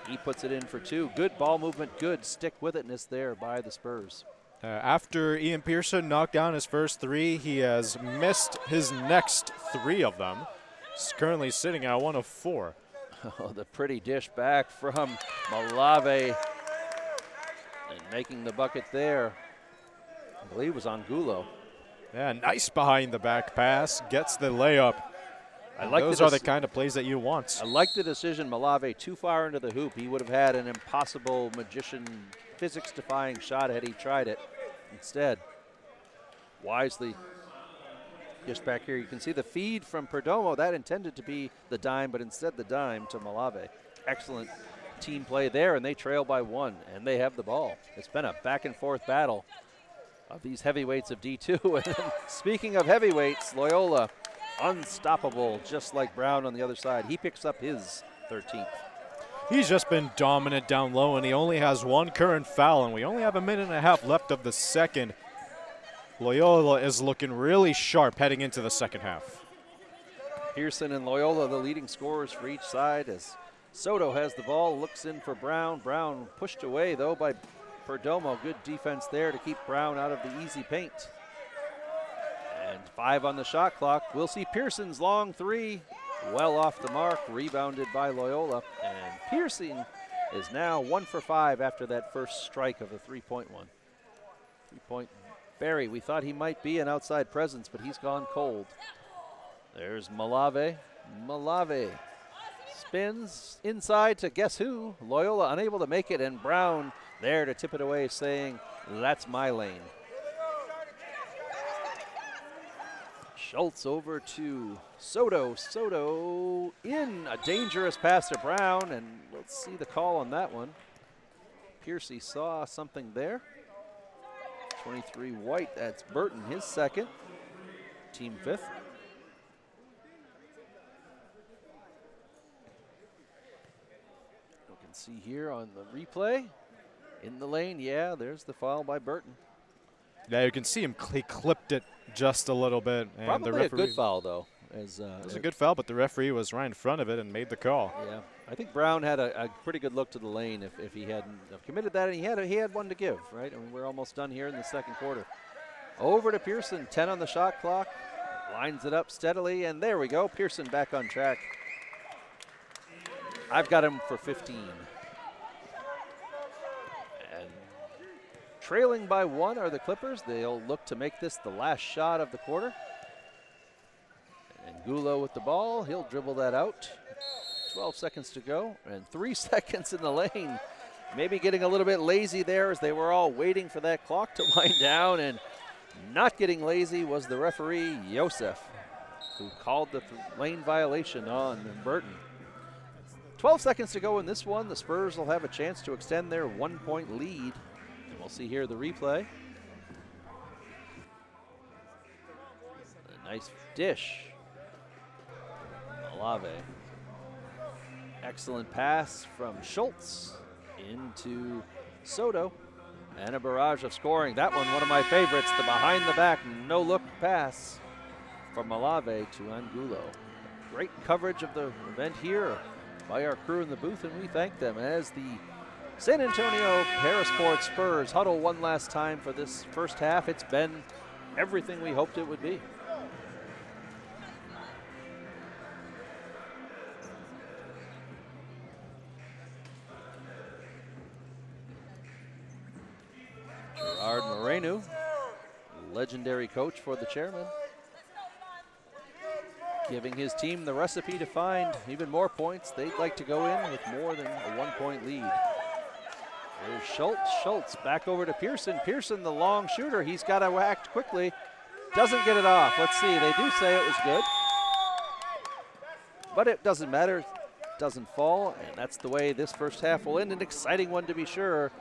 Speaker 3: He puts it in for 2. Good ball movement, good stick with itness there by the Spurs.
Speaker 4: After Ian Pearson knocked down his first 3, he has missed his next 3 of them. He's currently sitting at 1 of 4.
Speaker 3: Oh, the pretty dish back from Malave. And making the bucket there, I believe, was on Gulo.
Speaker 4: Yeah, nice behind the back pass. Gets the layup. Those are the kind of plays that you want.
Speaker 3: I like the decision. Malave too far into the hoop. He would have had an impossible magician, physics-defying shot had he tried it. Instead, wisely, just back here, you can see the feed from Perdomo. That intended to be the dime, but instead the dime to Malave. Excellent team play there, and they trail by 1, and they have the ball. It's been a back-and-forth battle of these heavyweights of D2. And speaking of heavyweights, Loyola, unstoppable, just like Brown on the other side. He picks up his 13th.
Speaker 4: He's just been dominant down low, and he only has 1 current foul, and we only have a minute and a half left of the second. Loyola is looking really sharp heading into the second half.
Speaker 3: Pearson and Loyola, the leading scorers for each side, as Soto has the ball, looks in for Brown. Brown pushed away, though, by Perdomo. Good defense there to keep Brown out of the easy paint. And 5 on the shot clock. We'll see Pearson's long 3. Well off the mark, rebounded by Loyola. And Pearson is now 1 for 5 after that first strike of the 3-point one. 3-point Barry, we thought he might be an outside presence, but he's gone cold. There's Malave. Malave spins inside to guess who? Loyola unable to make it, and Brown there to tip it away, saying, that's my lane. Schultz over to Soto. Soto in a dangerous pass to Brown, and let's see the call on that one. Piercy saw something there. 23 White, that's Burton, his second, team 5th. You can see here on the replay, in the lane, yeah, there's the foul by Burton.
Speaker 4: Yeah, you can see him, he clipped it just a little bit. And
Speaker 3: probably
Speaker 4: the referee,
Speaker 3: a good foul, though. It
Speaker 4: was a good foul, but the referee was right in front of it and made the call.
Speaker 3: Yeah, I think Brown had a pretty good look to the lane if he hadn't committed that, and he had one to give, right? I mean, we're almost done here in the second quarter. Over to Pearson, 10 on the shot clock, lines it up steadily, and there we go. Pearson back on track. I've got him for 15. And trailing by 1 are the Clippers. They'll look to make this the last shot of the quarter. And Gulo with the ball, he'll dribble that out. 12 seconds to go, and 3 seconds in the lane. Maybe getting a little bit lazy there as they were all waiting for that clock to wind down, and not getting lazy was the referee, Yosef, who called the lane violation on Burton. 12 seconds to go in this one. The Spurs will have a chance to extend their 1-point lead. And we'll see here the replay. A nice dish. Malave. Excellent pass from Schultz into Soto. And a barrage of scoring. That one of my favorites, the behind the back, no look pass from Malave to Angulo. Great coverage of the event here by our crew in the booth, and we thank them as the San Antonio Parasport Spurs huddle one last time for this first half. It's been everything we hoped it would be. Gerard Moreno, legendary coach for the Chairmen, giving his team the recipe to find even more points. They'd like to go in with more than a 1-point lead. There's Schultz. Schultz back over to Pearson. Pearson, the long shooter. He's got to act quickly. Doesn't get it off. Let's see. They do say it was good. But it doesn't matter. Doesn't fall. And that's the way this first half will end. An exciting one to be sure.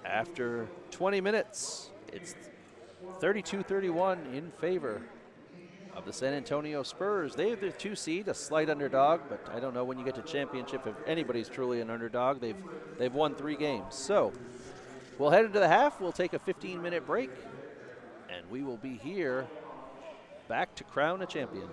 Speaker 3: After 20 minutes, it's 32-31 in favor of the San Antonio Spurs. They're the 2 seed, a slight underdog, but I don't know when you get to championship if anybody's truly an underdog. They've won 3 games. So we'll head into the half. We'll take a 15-minute break, and we will be here back to crown a champion.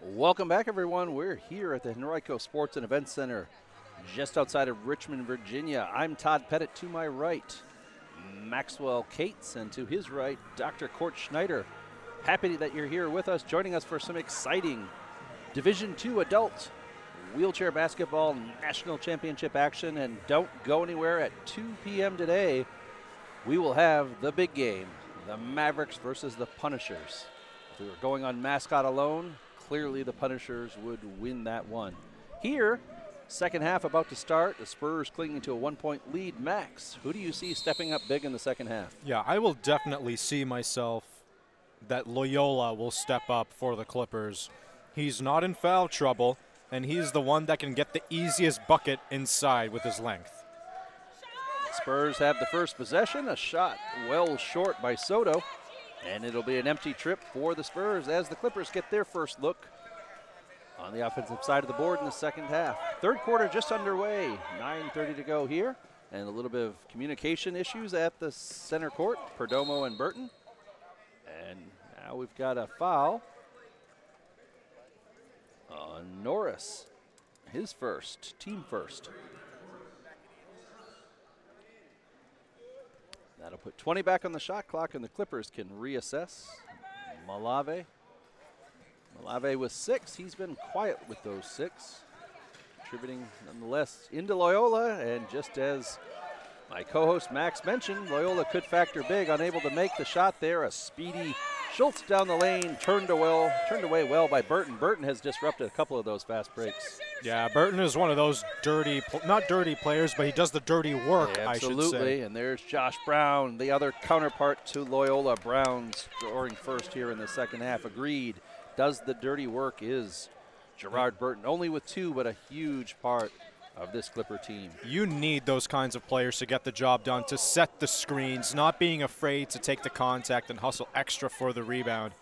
Speaker 3: Welcome back, everyone. We're here at the Henrico Sports and Events Center, just outside of Richmond, Virginia. I'm Todd Pettit. To my right, Maxwell Cates, and to his right, Dr. Court Schneider. Happy that you're here with us, joining us for some exciting Division II adult wheelchair basketball national championship action. And don't go anywhere. At 2 p.m. today, we will have the big game, the Mavericks versus the Punishers. If we were going on mascot alone, clearly the Punishers would win that one. Here, second half about to start, the Spurs clinging to a 1-point lead. Max, who do you see stepping up big in the second half?
Speaker 4: Yeah, I will definitely see myself that Loyola will step up for the Clippers. He's not in foul trouble, and he's the one that can get the easiest bucket inside with his length.
Speaker 3: Spurs have the first possession, a shot well short by Soto, and it'll be an empty trip for the Spurs as the Clippers get their first look on the offensive side of the board in the second half. Third quarter just underway, 9:30 to go here, and a little bit of communication issues at the center court, Perdomo and Burton. And now we've got a foul on Norris, his first, team first. That'll put 20 back on the shot clock, and the Clippers can reassess. Malave with 6. He's been quiet with those 6, contributing nonetheless into Loyola. And just as my co-host Max mentioned, Loyola could factor big, unable to make the shot there. A speedy Schultz down the lane, turned away well by Burton. Burton has disrupted a couple of those fast breaks.
Speaker 4: Yeah, Burton is one of those not dirty players, but he does the dirty work,
Speaker 3: Yeah,
Speaker 4: I should say.
Speaker 3: absolutely, and there's Josh Brown, the other counterpart to Loyola. Brown scoring first here in the second half. Agreed, does the dirty work is Gerard Burton. Only with 2, but a huge part of this Clipper team.
Speaker 4: You need those kinds of players to get the job done, to set the screens, not being afraid to take the contact and hustle extra for the rebound.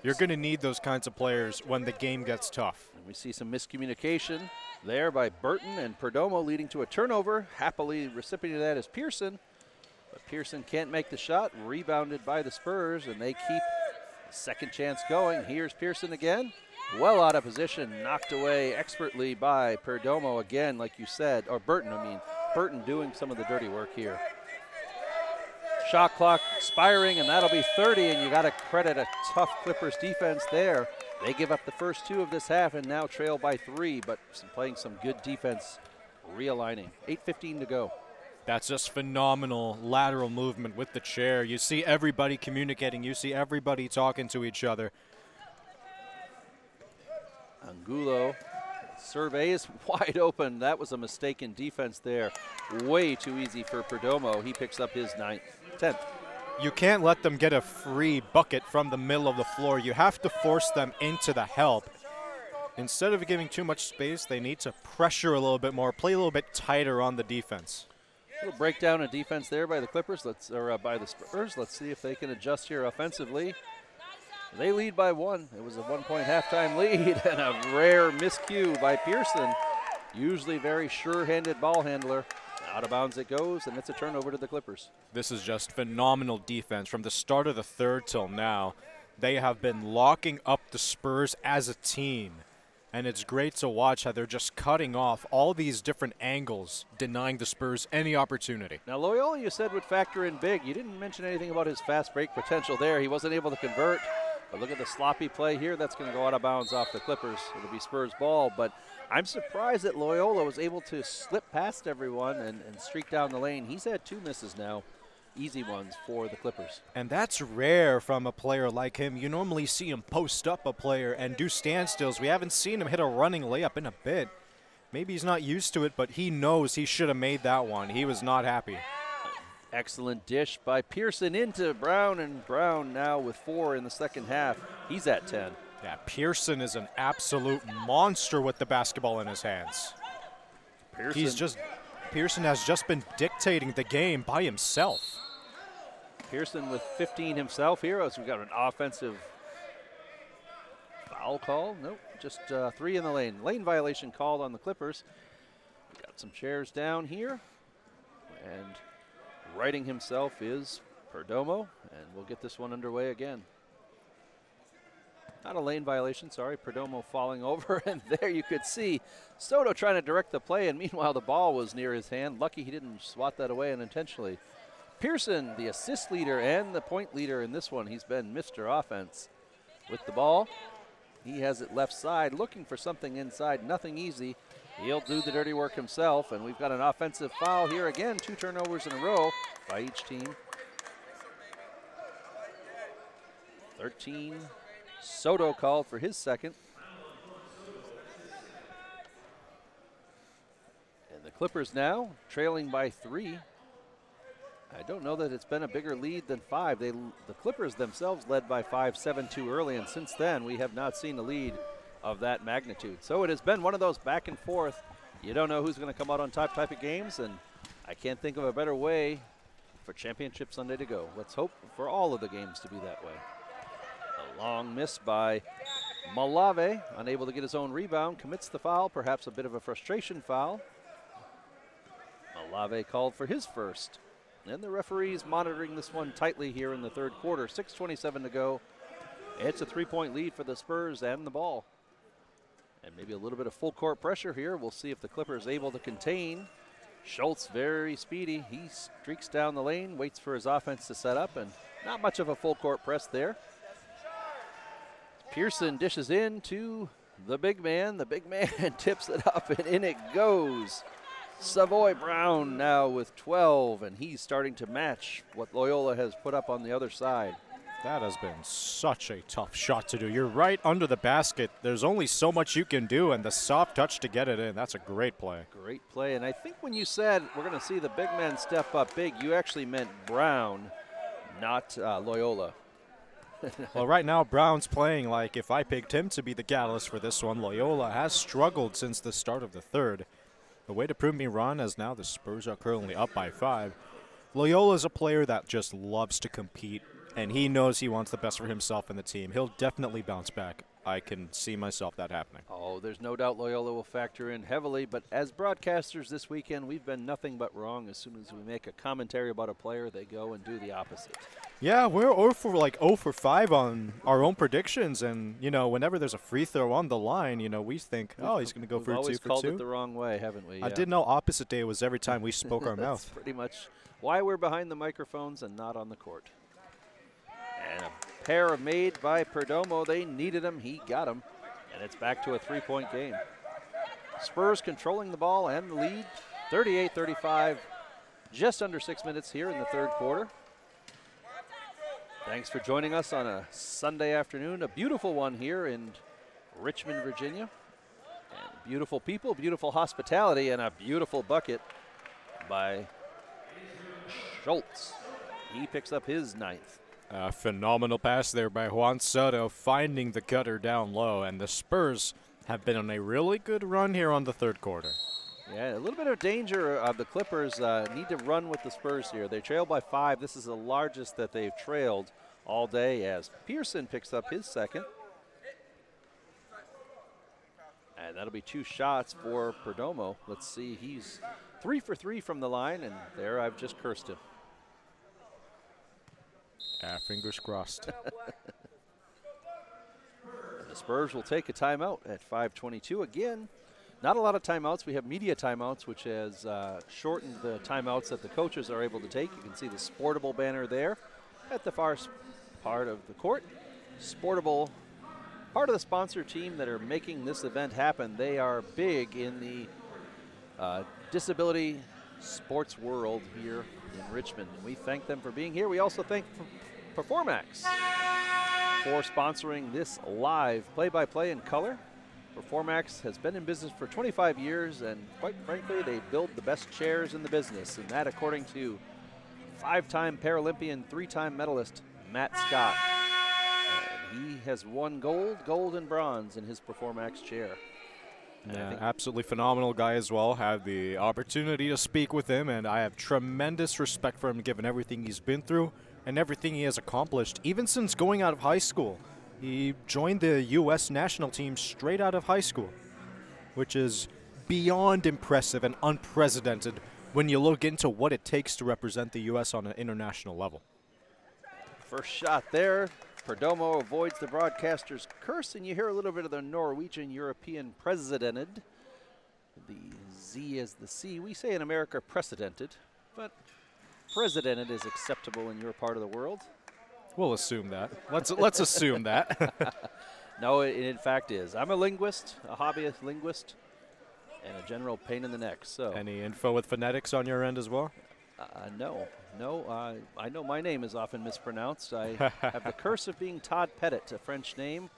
Speaker 4: You're going to need those kinds of players when the game gets tough.
Speaker 3: And we see some miscommunication there by Burton, and Perdomo leading to a turnover. Happily recipient of that is Pearson, but Pearson can't make the shot. Rebounded by the Spurs, and they keep a second chance going. Here's Pearson again. Well out of position, knocked away expertly by Perdomo again, like you said, or Burton, Burton doing some of the dirty work here. Shot clock expiring, and that'll be 30, and you got to credit a tough Clippers defense there. They give up the first 2 of this half and now trail by 3, but playing some good defense, realigning. 8:15 to go.
Speaker 4: That's just phenomenal lateral movement with the chair. You see everybody communicating. You see everybody talking to each other.
Speaker 3: Angulo survey is wide open. That was a mistake in defense there. Way too easy for Perdomo. He picks up his 10th.
Speaker 4: You can't let them get a free bucket from the middle of the floor. You have to force them into the help. Instead of giving too much space, they need to pressure a little bit more, play a little bit tighter on the defense.
Speaker 3: A little breakdown of defense there by the Clippers, by the Spurs. Let's see if they can adjust here offensively. They lead by 1. It was a 1-point halftime lead, and a rare miscue by Pearson. Usually very sure-handed ball handler. Out of bounds it goes, and it's a turnover to the Clippers.
Speaker 4: This is just phenomenal defense from the start of the third till now. They have been locking up the Spurs as a team, and it's great to watch how they're just cutting off all these different angles, denying the Spurs any opportunity.
Speaker 3: Now, Loyola, you said, would factor in big. You didn't mention anything about his fast break potential there. He wasn't able to convert. But look at the sloppy play here. That's going to go out of bounds off the Clippers. It'll be Spurs ball. But I'm surprised that Loyola was able to slip past everyone and streak down the lane. He's had 2 misses now, easy ones for the Clippers.
Speaker 4: And that's rare from a player like him. You normally see him post up a player and do standstills. We haven't seen him hit a running layup in a bit. Maybe he's not used to it, but he knows he should have made that one. He was not happy.
Speaker 3: Excellent dish by Pearson into Brown, and Brown now with 4 in the second half. He's at 10.
Speaker 4: Yeah, Pearson is an absolute monster with the basketball in his hands. Pearson has just been dictating the game by himself.
Speaker 3: Pearson with 15 himself here as we got an offensive foul call. Nope, just 3 in the lane. Lane violation called on the Clippers. We got some chairs down here, and righting himself is Perdomo, and we'll get this one underway again. Not a lane violation, sorry. Perdomo falling over, and there you could see Soto trying to direct the play, and meanwhile the ball was near his hand. Lucky he didn't swat that away unintentionally. Pearson, the assist leader and the point leader in this one. He's been Mr. Offense with the ball. He has it left side, looking for something inside. Nothing easy. He'll do the dirty work himself, and we've got an offensive foul here again. 2 turnovers in a row by each team. 13. Soto called for his second. And the Clippers now trailing by 3. I don't know that it's been a bigger lead than 5. The Clippers themselves led by 5, 7-2 early, and since then we have not seen a lead of that magnitude. So it has been one of those back and forth. You don't know who's going to come out on top type of games, and I can't think of a better way for Championship Sunday to go. Let's hope for all of the games to be that way. A long miss by Malave, unable to get his own rebound, commits the foul, perhaps a bit of a frustration foul. Malave called for his first. And the referee's monitoring this one tightly here in the third quarter. 6:27 to go. It's a 3-point lead for the Spurs and the ball. And maybe a little bit of full court pressure here. We'll see if the Clippers able to contain. Schultz very speedy. He streaks down the lane, waits for his offense to set up, and not much of a full court press there. Pearson dishes in to the big man. The big man tips it up, and in it goes. Savoy Brown now with 12, and he's starting to match what Loyola has put up on the other side.
Speaker 4: That has been such a tough shot to do. You're right under the basket. There's only so much you can do, and the soft touch to get it in. That's a great play.
Speaker 3: Great play, and I think when you said we're going to see the big men step up big, you actually meant Brown, not Loyola.
Speaker 4: Well, right now, Brown's playing like if I picked him to be the catalyst for this one. Loyola has struggled since the start of the third. The way to prove me wrong, as now the Spurs are currently up by 5. Loyola is a player that just loves to compete, and he knows he wants the best for himself and the team. He'll definitely bounce back. I can see myself that happening.
Speaker 3: Oh, there's no doubt Loyola will factor in heavily, but as broadcasters this weekend, we've been nothing but wrong. As soon as we make a commentary about a player, they go and do the opposite.
Speaker 4: Yeah, we're 0 for 5 on our own predictions, and, you know, whenever there's a free throw on the line, you know, we think, oh, he's going to go for 2 for 2.
Speaker 3: We've always called it the wrong way, haven't we?
Speaker 4: I didn't know opposite day was every time we spoke our mouth.
Speaker 3: That's pretty much why we're behind the microphones and not on the court. And a pair made by Perdomo. They needed him. He got him. And it's back to a 3-point game. Spurs controlling the ball and the lead, 38-35, just under 6 minutes here in the third quarter. Thanks for joining us on a Sunday afternoon, a beautiful one here in Richmond, Virginia. And beautiful people, beautiful hospitality, and a beautiful bucket by Schultz. He picks up his 9th.
Speaker 4: A phenomenal pass there by Juan Soto, finding the gutter down low, and the Spurs have been on a really good run here on the third quarter.
Speaker 3: Yeah, a little bit of danger of the Clippers need to run with the Spurs here. They trail by 5. This is the largest that they've trailed all day as Pearson picks up his second. And that'll be 2 shots for Perdomo. Let's see, he's 3 for 3 from the line, and there I've just cursed him.
Speaker 4: Fingers crossed.
Speaker 3: The Spurs will take a timeout at 5:22. Again, not a lot of timeouts. We have media timeouts, which has shortened the timeouts that the coaches are able to take. You can see the Sportable banner there at the far part of the court. Sportable, part of the sponsor team that are making this event happen. They are big in the disability sports world here in Richmond. And we thank them for being here. We also thank Performax for sponsoring this live play-by-play in color. Performax has been in business for 25 years, and quite frankly, they build the best chairs in the business, and that according to 5-time Paralympian, 3-time medalist Matt Scott. And he has won gold, and bronze in his Performax chair.
Speaker 4: Yeah, absolutely phenomenal guy as well. Had the opportunity to speak with him, and I have tremendous respect for him given everything he's been through and everything he has accomplished, even since going out of high school. He joined the U.S. national team straight out of high school, which is beyond impressive and unprecedented when you look into what it takes to represent the U.S. on an international level.
Speaker 3: First shot there, Perdomo avoids the broadcaster's curse, and you hear a little bit of the Norwegian European precedented. The Z is the C. We say in America precedented, but precedented is acceptable in your part of the world.
Speaker 4: We'll assume that. Let's assume that.
Speaker 3: No, it in fact is. I'm a linguist, a hobbyist linguist, and a general pain in the neck. So
Speaker 4: Any info with phonetics on your end as well?
Speaker 3: No. I know my name is often mispronounced. I have the curse of being Todd Pettit, a French name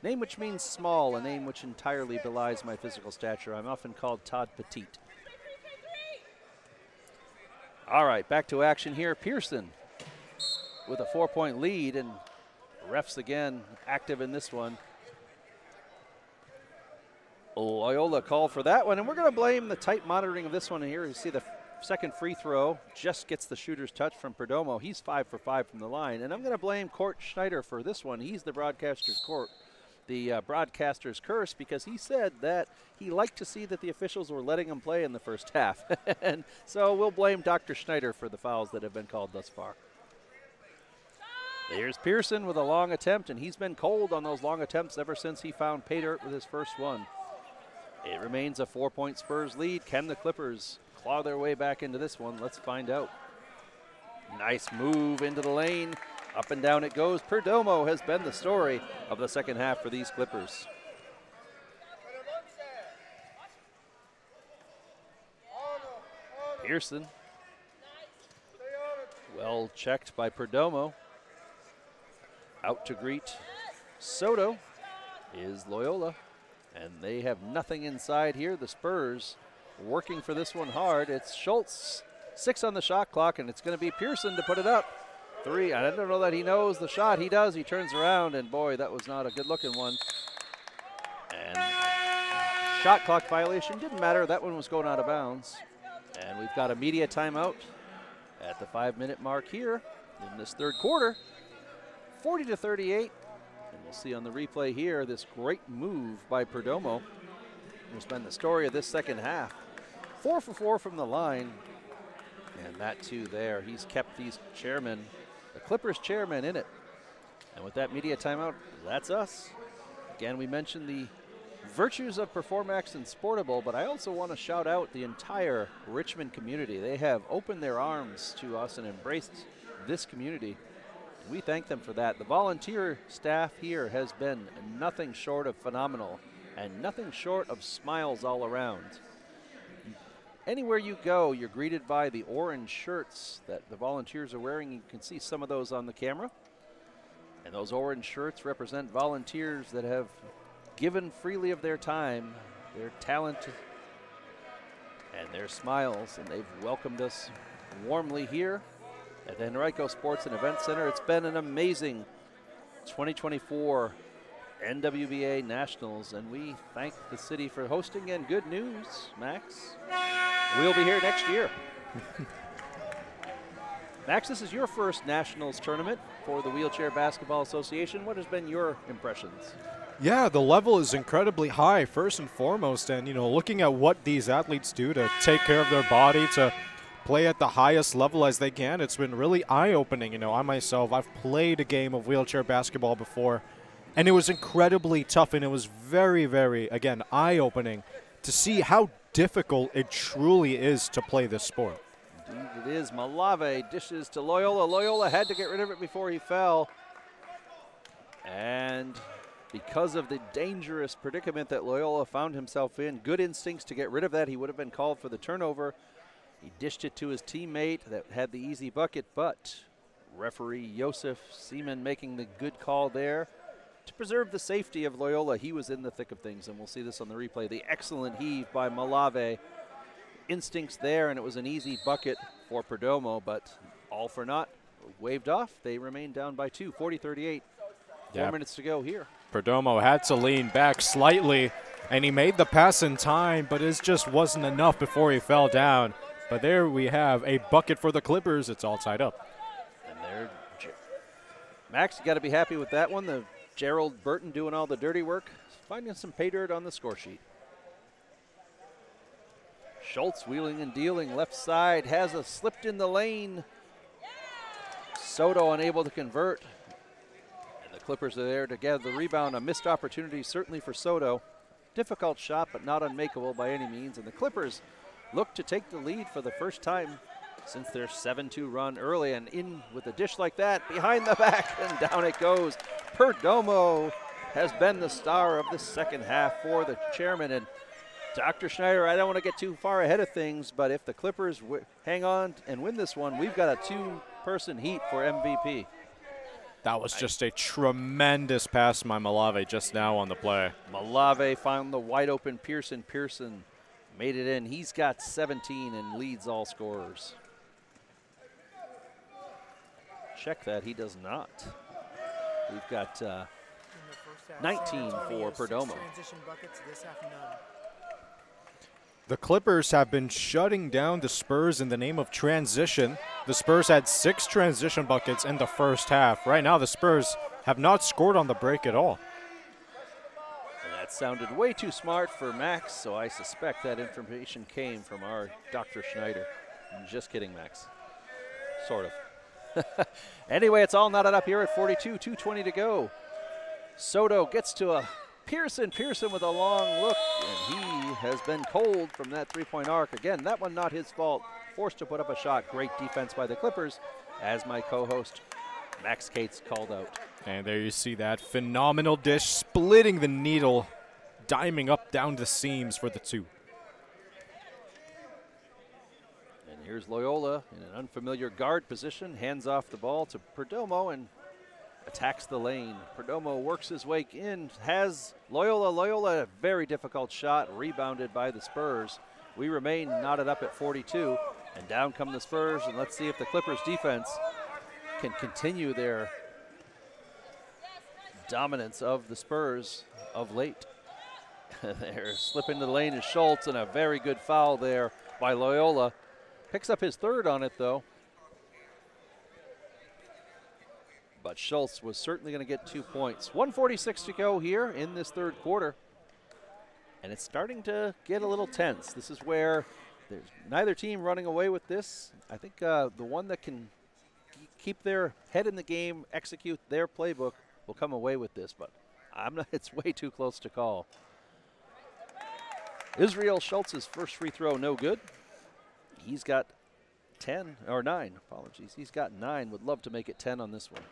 Speaker 3: which means small, a name which entirely belies my physical stature. I'm often called Todd Petite. All right, back to action here. Pearson with a 4-point lead, and refs again active in this one. Loyola called for that one, and we're going to blame the tight monitoring of this one here. You see the second free throw just gets the shooter's touch from Perdomo. He's 5 for 5 from the line, and I'm going to blame Court Schneider for this one. He's the broadcaster's broadcaster's curse, because he said that he liked to see that the officials were letting him play in the first half. And so we'll blame Dr. Schneider for the fouls that have been called thus far. There's Pearson with a long attempt, and he's been cold on those long attempts ever since he found pay dirt with his first one. It remains a 4-point Spurs lead. Can the Clippers claw their way back into this one? Let's find out. Nice move into the lane. Up and down it goes. Perdomo has been the story of the second half for these Clippers. Pearson. Well checked by Perdomo. Out to greet Soto is Loyola, and they have nothing inside here. The Spurs working for this one hard. It's Schultz, 6 on the shot clock, and it's going to be Pearson to put it up. 3. I don't know that he knows the shot. He does. He turns around, and boy, that was not a good-looking one. And shot clock violation. Didn't matter. That one was going out of bounds. And we've got a media timeout at the 5-minute mark here in this third quarter. 40-38. And we'll see on the replay here this great move by Perdomo. It's been the story of this second half. 4 for 4 from the line. And that too there. He's kept these chairmen, the Clippers chairmen, in it. And with that media timeout, that's us. Again, we mentioned the virtues of Performax and Sportable, but I also want to shout out the entire Richmond community. They have opened their arms to us and embraced this community. We thank them for that. The volunteer staff here has been nothing short of phenomenal and nothing short of smiles all around. Anywhere you go, you're greeted by the orange shirts that the volunteers are wearing. You can see some of those on the camera. And those orange shirts represent volunteers that have given freely of their time, their talent, and their smiles, and they've welcomed us warmly here at the Henrico Sports and Event Center. It's been an amazing 2024 NWBA Nationals, and we thank the city for hosting. And good news, Max, we'll be here next year. Max, this is your first Nationals tournament for the Wheelchair Basketball Association. What has been your impressions?
Speaker 4: Yeah, the level is incredibly high, first and foremost, and, looking at what these athletes do to take care of their body, to play at the highest level as they can, it's been really eye-opening. I myself, I've played a game of wheelchair basketball before, and it was incredibly tough, and it was very, very, again, eye-opening to see how difficult it truly is to play this sport.
Speaker 3: Indeed it is. Malave dishes to Loyola. Loyola had to get rid of it before he fell. And because of the dangerous predicament that Loyola found himself in, good instincts to get rid of that. He would have been called for the turnover. He dished it to his teammate that had the easy bucket, but referee Josef Seaman making the good call there to preserve the safety of Loyola. He was in the thick of things, and we'll see this on the replay. The excellent heave by Malave. Instincts there, and it was an easy bucket for Perdomo, but all for naught. Waved off. They remain down by 2, 40-38. 4 minutes to go here.
Speaker 4: Perdomo had to lean back slightly, and he made the pass in time, but it just wasn't enough before he fell down. But there we have a bucket for the Clippers. It's all tied up.
Speaker 3: And there, Max, you got to be happy with that one. The Gerald Burton doing all the dirty work, finding some pay dirt on the score sheet. Schultz wheeling and dealing left side, has a slipped in the lane. Soto unable to convert. And Clippers are there to gather the rebound. A missed opportunity certainly for Soto. Difficult shot, but not unmakeable by any means. And the Clippers look to take the lead for the first time since their 7-2 run early, and in with a dish like that, behind the back, and down it goes. Perdomo has been the star of the second half for the Chairmen. And Dr. Schneider, I don't want to get too far ahead of things, but if the Clippers hang on and win this one, we've got a two-person heat for MVP.
Speaker 4: That was just a tremendous pass by Malave just now on the play.
Speaker 3: Malave found the wide open Pearson. Pearson made it in. He's got 17 and leads all scorers. Check that, he does not. We've got 19 for Perdomo.
Speaker 4: The Clippers have been shutting down the Spurs in the name of transition. The Spurs had 6 transition buckets in the first half. Right now, the Spurs have not scored on the break at all.
Speaker 3: And that sounded way too smart for Max, so I suspect that information came from our Dr. Schneider. I'm just kidding, Max. Sort of. Anyway, it's all knotted up here at 42, 2:20 to go. Soto gets to a Pearson. Pearson with a long look, and he has been cold from that three-point arc. Again, that one not his fault. Forced to put up a shot. Great defense by the Clippers, as my co-host Max Cates called out.
Speaker 4: And there you see that phenomenal dish, splitting the needle, diming up down the seams for the two.
Speaker 3: And here's Loyola in an unfamiliar guard position, hands off the ball to Perdomo and attacks the lane. Perdomo works his way in, has Loyola, a very difficult shot, rebounded by the Spurs. We remain knotted up at 42, and down come the Spurs, and let's see if the Clippers defense can continue their dominance of the Spurs of late. They're slipping to the lane is Schultz, and a very good foul there by Loyola. Picks up his third on it, though. But Schultz was certainly going to get 2 points. 1:46 to go here in this third quarter. And it's starting to get a little tense. This is where there's neither team running away with this. I think the one that can keep their head in the game, execute their playbook, will come away with this. But it's way too close to call. Israel Schultz's first free throw, no good. He's got 10, or 9, apologies. He's got 9, would love to make it 10 on this one.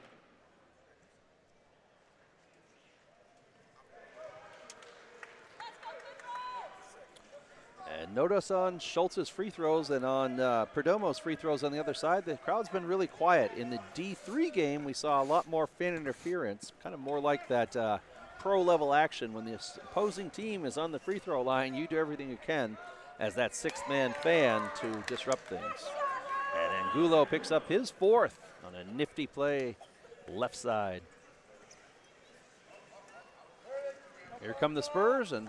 Speaker 3: And notice on Schultz's free throws and on Perdomo's free throws on the other side, the crowd's been really quiet. In the D3 game, we saw a lot more fan interference, kind of more like that pro-level action. When the opposing team is on the free throw line, you do everything you can as that sixth-man fan to disrupt things. And Angulo picks up his fourth on a nifty play left side. Here come the Spurs, and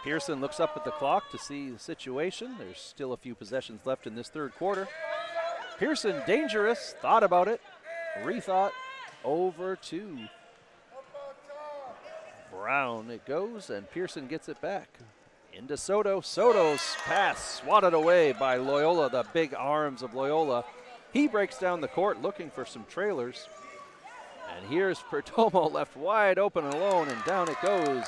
Speaker 3: Pearson looks up at the clock to see the situation. There's still a few possessions left in this third quarter. Pearson, dangerous, thought about it, rethought, over to Brown it goes, and Pearson gets it back. Into Soto. Soto's pass swatted away by Loyola, the big arms of Loyola. He breaks down the court looking for some trailers. And here's Perdomo left wide open and alone, and down it goes.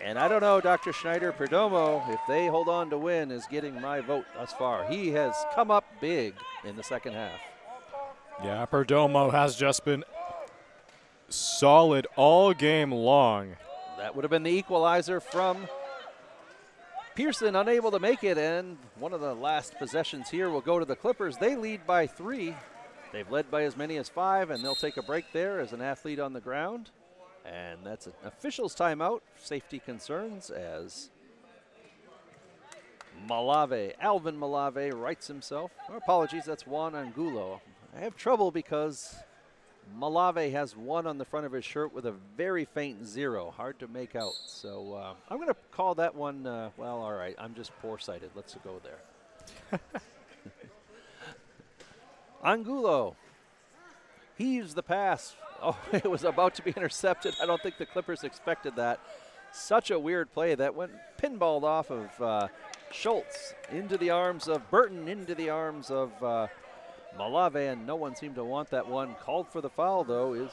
Speaker 3: And I don't know, Dr. Schneider, Perdomo, if they hold on to win, is getting my vote thus far. He has come up big in the second half.
Speaker 4: Yeah, Perdomo has just been solid all game long.
Speaker 3: That would have been the equalizer from Pearson, unable to make it, and one of the last possessions here will go to the Clippers. They lead by 3. They've led by as many as 5, and they'll take a break there as an athlete on the ground. And that's an official's timeout, safety concerns, as Alvin Malave rights himself. Oh, apologies, that's Juan Angulo. I have trouble because Malave has 1 on the front of his shirt with a very faint 0. Hard to make out. So I'm going to call that one, well, all right. I'm just poor-sighted. Let's go there. Angulo heaves the pass. Oh, it was about to be intercepted. I don't think the Clippers expected that. Such a weird play. That went pinballed off of Schultz into the arms of Burton, into the arms of Malave, and no one seemed to want that one. Called for the foul, though, is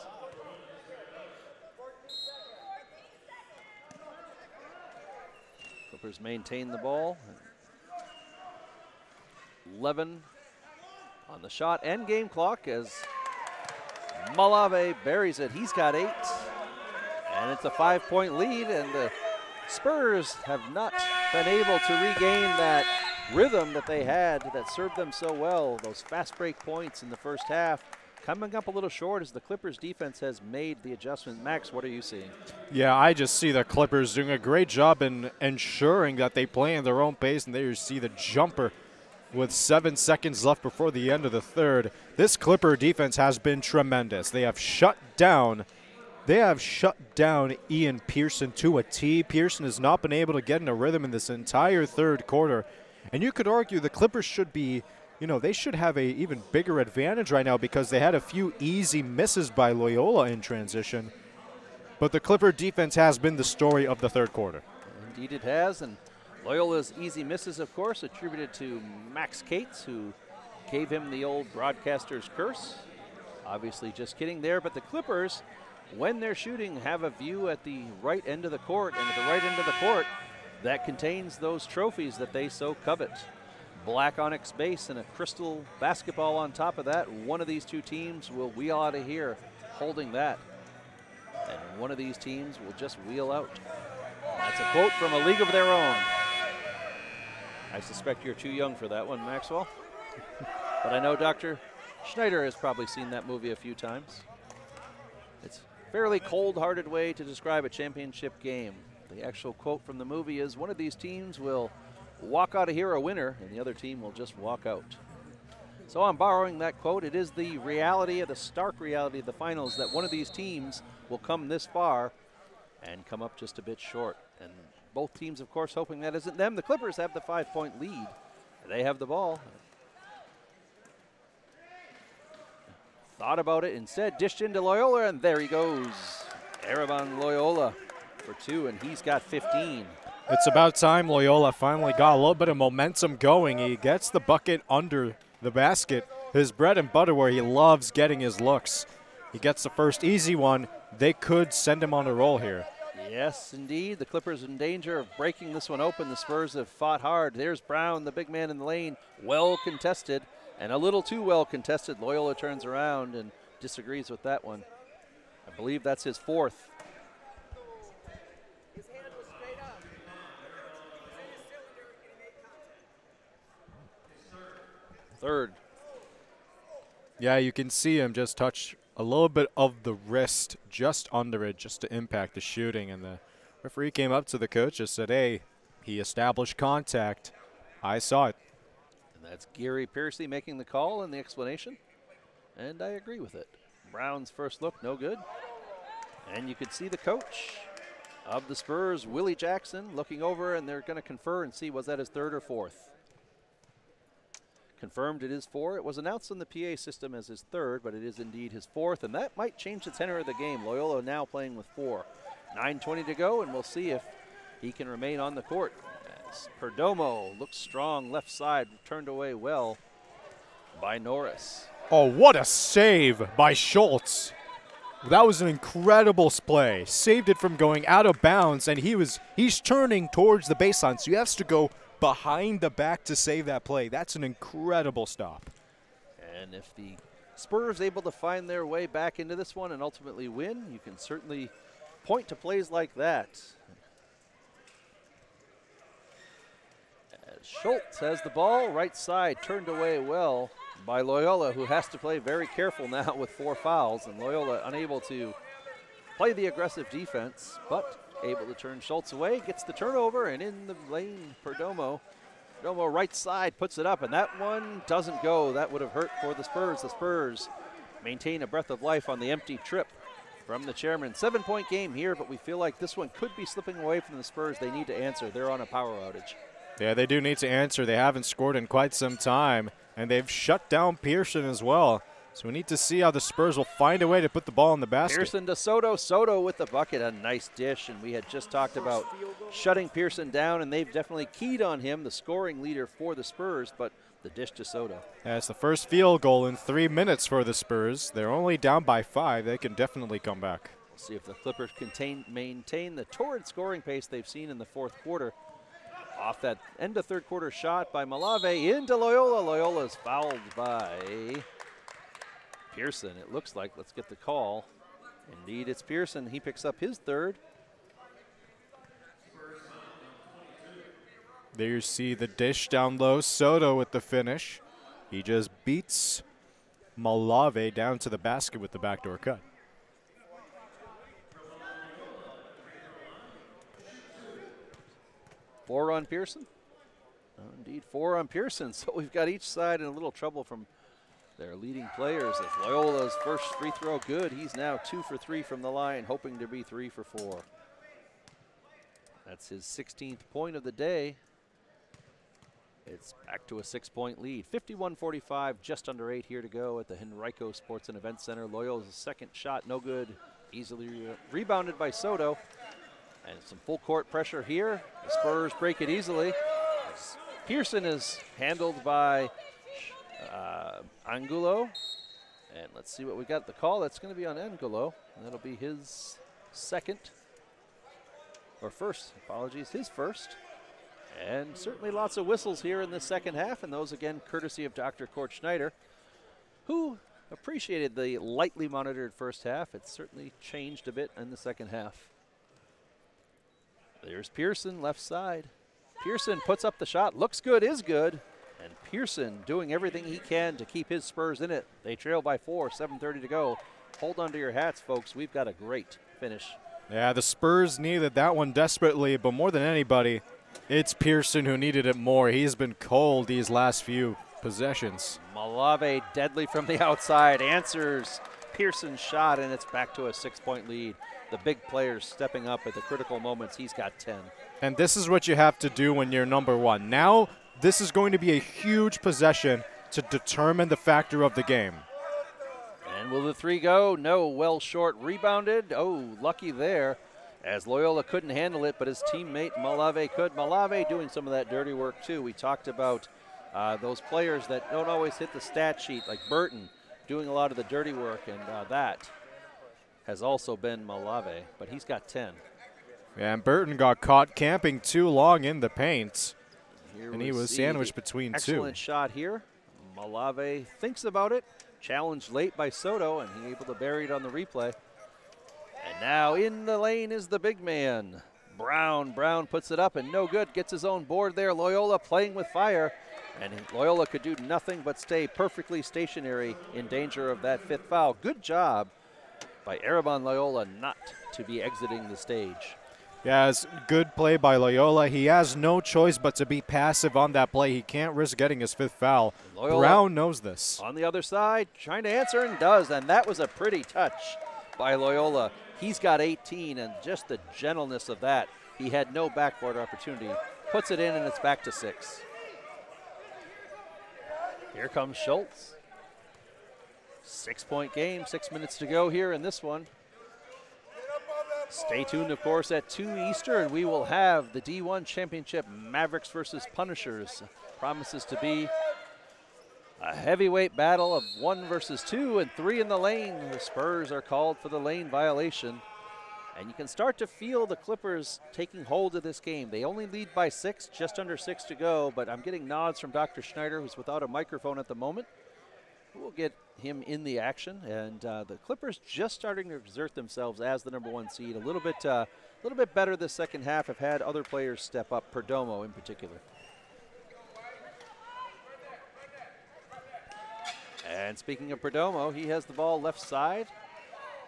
Speaker 3: Clippers maintain the ball. 11 on the shot and game clock as Malave buries it. He's got 8. And it's a 5-point lead, and the Spurs have not been able to regain that rhythm that they had that served them so well. Those fast break points in the first half coming up a little short as the Clippers defense has made the adjustment. Max, what are you seeing?
Speaker 4: Yeah, I just see the Clippers doing a great job in ensuring that they play in their own pace, and there you see the jumper with 7 seconds left before the end of the third. This Clipper defense has been tremendous. They have shut down Ian Pearson to a T. Pearson has not been able to get in a rhythm in this entire third quarter. And you could argue the Clippers should be, they should have a even bigger advantage right now because they had a few easy misses by Loyola in transition. But the Clipper defense has been the story of the third quarter.
Speaker 3: Indeed it has, and Loyola's easy misses, of course, attributed to Max Cates, who gave him the old broadcaster's curse. Obviously just kidding there, but the Clippers, when they're shooting, have a view at the right end of the court, and at the right end of the court, that contains those trophies that they so covet. Black onyx base and a crystal basketball on top of that. One of these two teams will wheel out of here holding that, and one of these teams will just wheel out. That's a quote from A League of Their Own. I suspect you're too young for that one, Maxwell. But I know Dr. Schneider has probably seen that movie a few times. It's a fairly cold-hearted way to describe a championship game. The actual quote from the movie is, one of these teams will walk out of here a winner, and the other team will just walk out. So I'm borrowing that quote. It is the reality, the stark reality of the finals, that one of these teams will come this far and come up just a bit short. And both teams, of course, hoping that isn't them. The Clippers have the 5-point lead. They have the ball. Thought about it, instead dished into Loyola, and there he goes. Ereban Loyola for 2, and he's got 15.
Speaker 4: It's about time Loyola finally got a little bit of momentum going. He gets the bucket under the basket, his bread and butter where he loves getting his looks. He gets the first easy one. They could send him on a roll here.
Speaker 3: Yes, indeed. The Clippers in danger of breaking this one open. The Spurs have fought hard. There's Brown, the big man in the lane, well contested, and a little too well contested. Loyola turns around and disagrees with that one. I believe that's his 4th. Third.
Speaker 4: Yeah, you can see him just touch a little bit of the wrist just under it just to impact the shooting. And the referee came up to the coach and said, hey, he established contact. I saw it.
Speaker 3: And that's Gary Piercy making the call and the explanation. And I agree with it. Brown's first look, no good. And you could see the coach of the Spurs, Willie Jackson, looking over, and they're going to confer and see, was that his 3rd or 4th? Confirmed it is 4. It was announced on the PA system as his 3rd, but it is indeed his 4th, and that might change the tenor of the game. Loyola now playing with 4. 9:20 to go, and we'll see if he can remain on the court. As Perdomo looks strong, left side, turned away well by Norris.
Speaker 4: Oh, what a save by Schultz. That was an incredible play. Saved it from going out of bounds, and he's turning towards the baseline, so he has to go behind the back to save that play. That's an incredible stop.
Speaker 3: And if the Spurs able to find their way back into this one and ultimately win, you can certainly point to plays like that. As Schultz has the ball, right side, turned away well by Loyola, who has to play very careful now with 4 fouls, and Loyola unable to play the aggressive defense, but able to turn Schultz away, gets the turnover, and in the lane, Perdomo. Perdomo right side puts it up, and that one doesn't go. That would have hurt for the Spurs. The Spurs maintain a breath of life on the empty trip from the Chairmen. 7-point game here, but we feel like this one could be slipping away from the Spurs. They need to answer. They're on a power outage.
Speaker 4: Yeah, they do need to answer. They haven't scored in quite some time, and they've shut down Pearson as well. So we need to see how the Spurs will find a way to put the ball in the basket.
Speaker 3: Pearson to Soto. Soto with the bucket. A nice dish. And we had just talked about shutting Pearson down, and they've definitely keyed on him, the scoring leader for the Spurs, but the dish to Soto.
Speaker 4: That's the first field goal in 3 minutes for the Spurs. They're only down by 5. They can definitely come back.
Speaker 3: We'll see if the Clippers can maintain the torrid scoring pace they've seen in the 4th quarter. Off that end of third quarter shot by Malave into Loyola. Loyola's fouled by Pearson, it looks like. Let's get the call. Indeed, it's Pearson. He picks up his third.
Speaker 4: There you see the dish down low. Soto with the finish. He just beats Malave down to the basket with the backdoor cut.
Speaker 3: Four on Pearson. Indeed, four on Pearson. So we've got each side in a little trouble from their leading players. As Loyola's first free throw good, he's now 2 for 3 from the line, hoping to be 3 for 4. That's his 16th point of the day. It's back to a 6-point lead. 51-45, just under 8 here to go at the Henrico Sports and Event Center. Loyola's second shot, no good. Easily rebounded by Soto. And some full court pressure here. The Spurs break it easily. Pearson is handled by Angulo. And let's see what we got at the call. That's going to be on Angulo. That'll be his second, or first, apologies, his first. And certainly lots of whistles here in the second half, and those again courtesy of Dr. Kort Schneider, who appreciated the lightly monitored first half. It's certainly changed a bit in the second half. There's Pearson, left side. Pearson puts up the shot, looks good, is good. And Pearson doing everything he can to keep his Spurs in it. They trail by 4, 7:30 to go. Hold on to your hats, folks. We've got a great finish.
Speaker 4: Yeah, the Spurs needed that one desperately, but more than anybody, it's Pearson who needed it more. He's been cold these last few possessions.
Speaker 3: Malave deadly from the outside, answers Pearson's shot, and it's back to a 6-point lead. The big players stepping up at the critical moments. He's got 10.
Speaker 4: And this is what you have to do when you're number one. Now, this is going to be a huge possession to determine the factor of the game.
Speaker 3: And will the three go? No, well short, rebounded. Oh, lucky there, as Loyola couldn't handle it, but his teammate Malave could. Malave doing some of that dirty work too. We talked about those players that don't always hit the stat sheet, like Burton, doing a lot of the dirty work, and that has also been Malave, but he's got 10.
Speaker 4: Yeah, and Burton got caught camping too long in the paint,
Speaker 3: Here
Speaker 4: and he was sandwiched between two.
Speaker 3: Excellent shot here. Malave thinks about it, challenged late by Soto, and he's able to bury it on the replay. And now in the lane is the big man, Brown. Brown puts it up and no good, gets his own board there. Loyola playing with fire, and Loyola could do nothing but stay perfectly stationary in danger of that 5th foul. Good job by Ereban Loyola not to be exiting the stage.
Speaker 4: Yeah, it's good play by Loyola. He has no choice but to be passive on that play. He can't risk getting his 5th foul.
Speaker 3: Loyola
Speaker 4: Brown knows this.
Speaker 3: on the other side, trying to answer, and does, and that was a pretty touch by Loyola. He's got 18, and just the gentleness of that. He had no backboard opportunity. Puts it in, and it's back to 6. Here comes Schultz. 6-point game, 6 minutes to go here in this one. Stay tuned, of course, at 2 Eastern. We will have the D1 Championship, Mavericks versus Punishers. Promises to be a heavyweight battle of 1 versus 2 and 3 in the lane. The Spurs are called for the lane violation. And you can start to feel the Clippers taking hold of this game. They only lead by 6, just under 6 to go, but I'm getting nods from Dr. Schneider, who's without a microphone at the moment. We'll get him in the action, and the Clippers just starting to exert themselves as the number 1 seed. A little bit better this second half. Have had other players step up, Perdomo in particular. And speaking of Perdomo, he has the ball left side.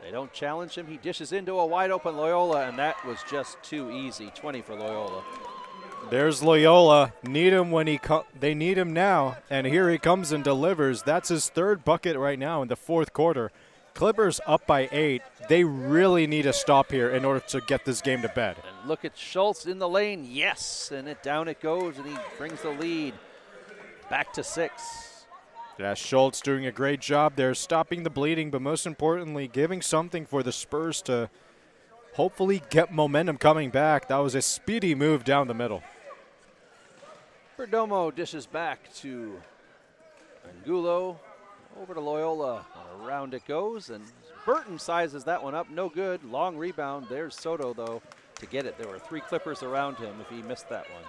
Speaker 3: They don't challenge him. He dishes into a wide open Loyola, and that was just too easy. 20 for Loyola.
Speaker 4: There's Loyola. Need him when they need him now, and here he comes and delivers. That's his 3rd bucket right now in the 4th quarter. Clippers up by 8. They really need a stop here in order to get this game to bed.
Speaker 3: And look at Schultz in the lane. Yes, and down it goes, and he brings the lead back to 6.
Speaker 4: Yeah, Schultz doing a great job there, stopping the bleeding, but most importantly, giving something for the Spurs to hopefully get momentum coming back. That was a speedy move down the middle.
Speaker 3: Perdomo dishes back to Angulo, over to Loyola, and around it goes, and Burton sizes that one up, no good, long rebound. There's Soto, though, to get it. There were 3 Clippers around him if he missed that one.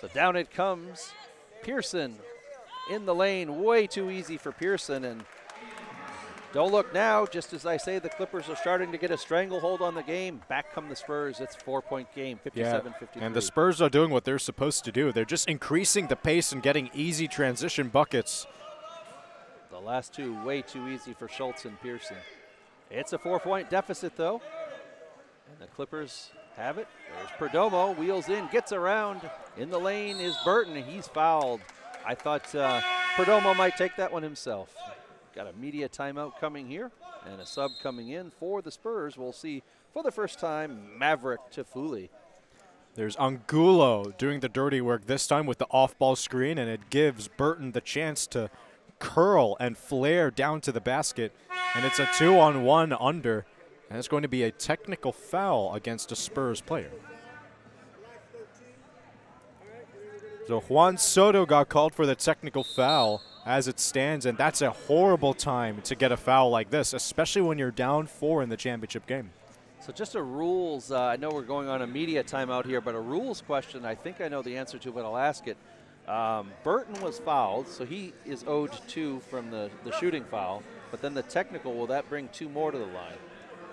Speaker 3: So down it comes. Pearson in the lane, way too easy for Pearson, and don't look now, just as I say, the Clippers are starting to get a stranglehold on the game. Back come the Spurs. It's a 4-point game, 57-53.
Speaker 4: And the Spurs are doing what they're supposed to do. They're just increasing the pace and getting easy transition buckets.
Speaker 3: The last two, way too easy for Schultz and Pearson. It's a 4-point deficit, though. And the Clippers have it. There's Perdomo, wheels in, gets around. In the lane is Burton. He's fouled. I thought Perdomo might take that one himself. Got a media timeout coming here and a sub coming in for the Spurs. We'll see for the first time Maverick Tafuli.
Speaker 4: There's Angulo doing the dirty work this time with the off-ball screen, and it gives Burton the chance to curl and flare down to the basket. And it's a 2-on-1 under, and it's going to be a technical foul against a Spurs player. So Juan Soto got called for the technical foul as it stands, and that's a horrible time to get a foul like this, especially when you're down 4 in the championship game.
Speaker 3: So just a rules, I know we're going on a media timeout here, but a rules question I think I know the answer to, but I'll ask it. Burton was fouled, so he is owed 2 from the shooting foul, but then the technical, will that bring 2 more to the line?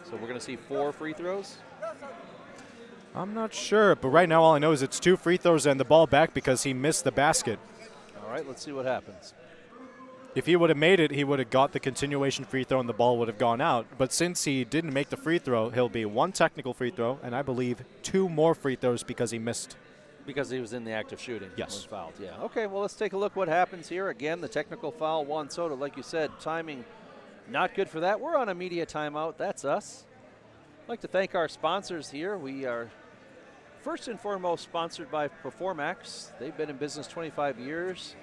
Speaker 3: So we're going to see 4 free throws?
Speaker 4: I'm not sure, but right now all I know is it's 2 free throws and the ball back because he missed the basket.
Speaker 3: All right, let's see what happens.
Speaker 4: If he would have made it, he would have got the continuation free throw and the ball would have gone out. But since he didn't make the free throw, he'll be 1 technical free throw, and I believe 2 more free throws because he missed.
Speaker 3: Because he was in the act of shooting.
Speaker 4: Yes.
Speaker 3: When fouled, yeah. Okay, well, let's take a look what happens here. Again, the technical foul, Juan Soto, like you said, timing not good for that. We're on a media timeout. That's us. I'd like to thank our sponsors here. We are first and foremost sponsored by Performax. They've been in business 25 years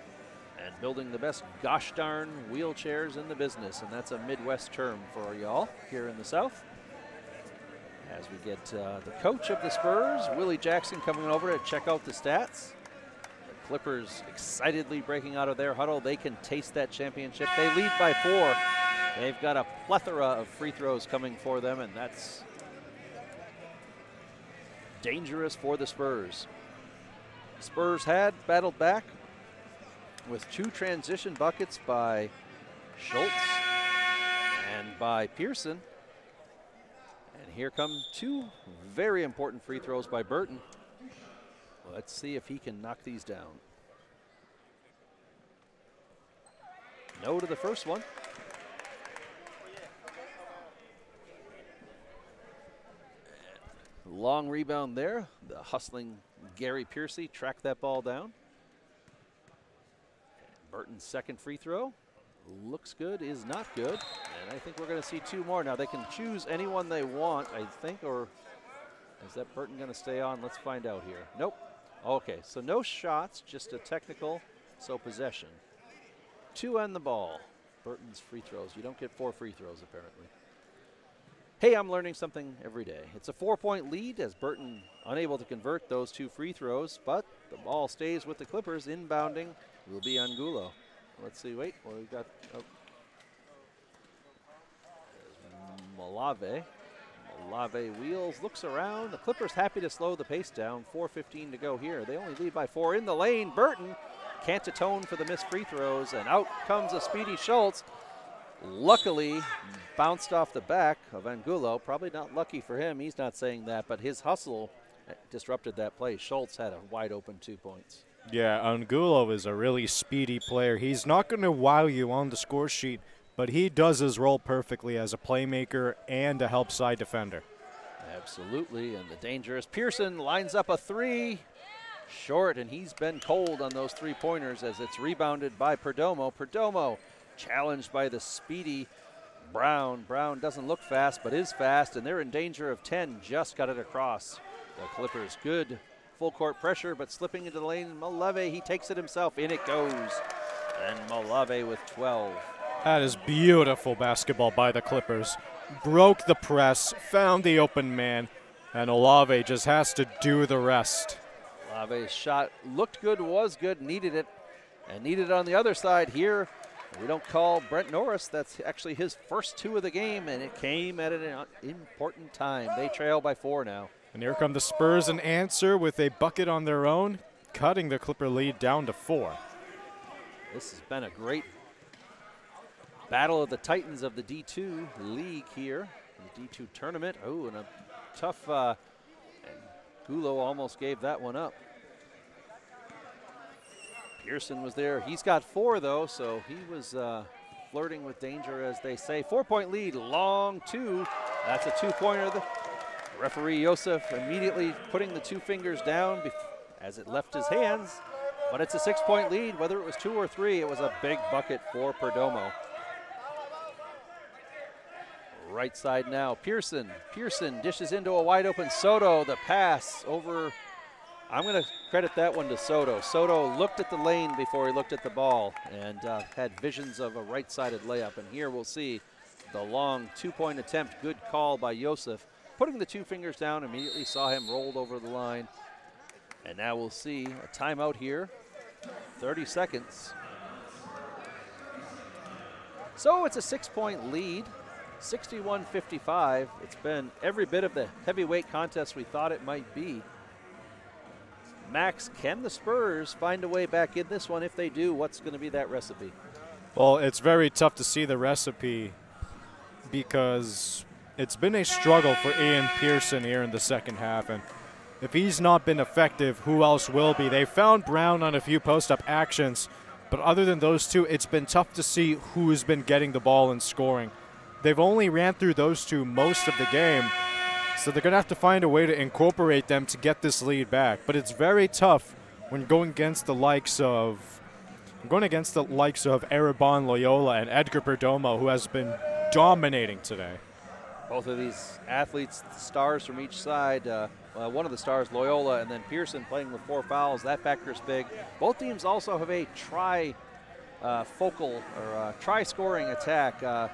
Speaker 3: and building the best gosh darn wheelchairs in the business, and that's a Midwest term for y'all here in the South. As we get the coach of the Spurs, Willie Jackson, coming over to check out the stats. The Clippers excitedly breaking out of their huddle. They can taste that championship. They lead by 4. They've got a plethora of free throws coming for them, and that's dangerous for the Spurs. Spurs had battled back with 2 transition buckets by Schultz and by Pearson. And here come 2 very important free throws by Burton. Let's see if he can knock these down. No to the first one. Long rebound there. The hustling Gary Piercy tracked that ball down. Burton's second free throw looks good, is not good. And I think we're going to see 2 more. Now they can choose anyone they want, I think, or is that Burton going to stay on? Let's find out here. Nope. Okay, so no shots, just a technical, so possession. 2 on the ball. Burton's free throws. You don't get 4 free throws, apparently. Hey, I'm learning something every day. It's a 4-point lead as Burton unable to convert those 2 free throws, but the ball stays with the Clippers. Inbounding will be Angulo. Let's see, wait, what we got? Oh. Malave. Malave wheels, looks around. The Clippers happy to slow the pace down. 4:15 to go here. They only lead by 4 in the lane. Burton can't atone for the missed free throws, and out comes a speedy Schultz. Luckily, bounced off the back of Angulo. Probably not lucky for him. He's not saying that, but his hustle disrupted that play. Schultz had a wide open 2 points.
Speaker 4: Yeah, Angulo is a really speedy player. He's not going to wow you on the score sheet, but he does his role perfectly as a playmaker and a help side defender.
Speaker 3: Absolutely, and the dangerous Pearson lines up a 3. Short, and he's been cold on those 3-pointers as it's rebounded by Perdomo. Perdomo challenged by the speedy Brown. Brown doesn't look fast, but is fast, and they're in danger of 10. Just got it across. The Clippers good full court pressure, but slipping into the lane. Malave, he takes it himself. In it goes. And Malave with 12.
Speaker 4: That is beautiful basketball by the Clippers. Broke the press, found the open man, and Olave just has to do the rest.
Speaker 3: Olave's shot looked good, was good, needed it, and needed it on the other side here. We don't call Brent Norris. That's actually his first 2 of the game, and it came at an important time. They trail by 4 now.
Speaker 4: And here come the Spurs, an answer with a bucket on their own. cutting the Clipper lead down to 4.
Speaker 3: This has been a great battle of the Titans of the D2 league here, the D2 tournament. Oh, and a tough, and Gulo almost gave that one up. Pearson was there. He's got 4 though, so he was flirting with danger, as they say. 4-point lead, long 2. That's a 2-pointer. The referee Yosef immediately putting the 2 fingers down as it left his hands, but it's a 6-point lead. Whether it was 2 or 3, it was a big bucket for Perdomo. Right side now, Pearson. Pearson dishes into a wide open Soto. The pass over, I'm going to credit that one to Soto. Soto looked at the lane before he looked at the ball and had visions of a right-sided layup. And here we'll see the long 2-point attempt. Good call by Yosef. Putting the 2 fingers down, immediately saw him rolled over the line. And now we'll see a timeout here. 30 seconds. So it's a 6-point lead. 61-55. It's been every bit of the heavyweight contest we thought it might be. Max, can the Spurs find a way back in this one? If they do, what's going to be that recipe?
Speaker 4: Well, it's very tough to see the recipe because it's been a struggle for Ian Pearson here in the second half. And if he's not been effective, who else will be? They found Brown on a few post-up actions, but other than those 2, it's been tough to see who has been getting the ball and scoring. They've only ran through those 2 most of the game, so they're going to have to find a way to incorporate them to get this lead back. But it's very tough when going against the likes of Erebon Loyola and Edgar Perdomo, who has been dominating today.
Speaker 3: Both of these athletes, stars from each side. One of the stars, Loyola, and then Pearson playing with 4 fouls. That factor is big. Both teams also have a tri-scoring attack.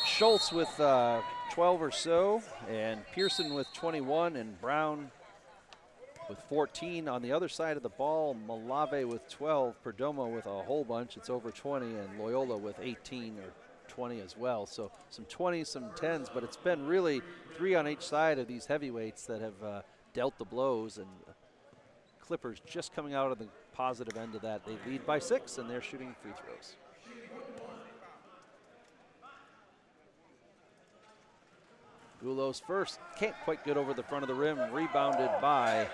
Speaker 3: Schultz with 12 or so, and Pearson with 21, and Brown with 14. On the other side of the ball, Malave with 12, Perdomo with a whole bunch. It's over 20, and Loyola with 18 or 20 as well. So some 20s, some 10s, but it's been really 3 on each side of these heavyweights that have dealt the blows, and Clippers just coming out of the positive end of that. They lead by 6, and they're shooting free throws. Gulo's first, can't quite get over the front of the rim, rebounded by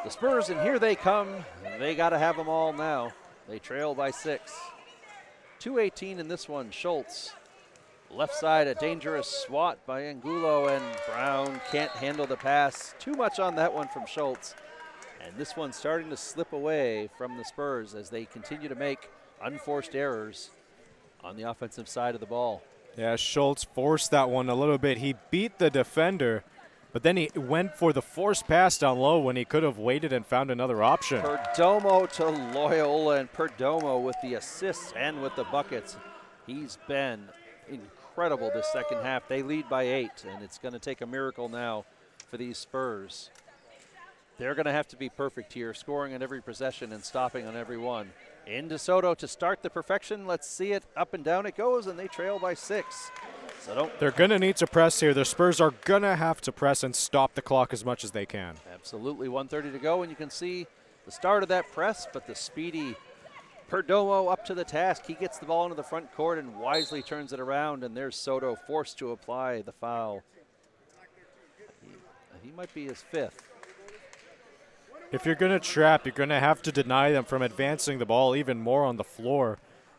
Speaker 3: the Spurs, and here they come. They got to have them all now. They trail by 6. 2:18 in this one. Schultz, left side, a dangerous swat by Angulo, and Brown can't handle the pass. Too much on that one from Schultz. And this one's starting to slip away from the Spurs as they continue to make unforced errors on the offensive side of the ball.
Speaker 4: Yeah, Schultz forced that one a little bit. He beat the defender, but then he went for the forced pass down low when he could have waited and found another option.
Speaker 3: Perdomo to Loyola, and Perdomo with the assists and with the buckets. He's been incredible this second half. They lead by 8, and it's going to take a miracle now for these Spurs. They're going to have to be perfect here, scoring on every possession and stopping on every one. Into Soto to start the perfection. Let's see it. Up and down it goes, and they trail by 6. So
Speaker 4: they're going to need to press here. The Spurs are going to have to press and stop the clock as much as they can.
Speaker 3: Absolutely. 1:30 to go, and you can see the start of that press, but the speedy Perdomo up to the task. He gets the ball into the front court and wisely turns it around, and there's Soto forced to apply the foul. He might be his 5th.
Speaker 4: If you're going to trap, you're going to have to deny them from advancing the ball even more on the floor.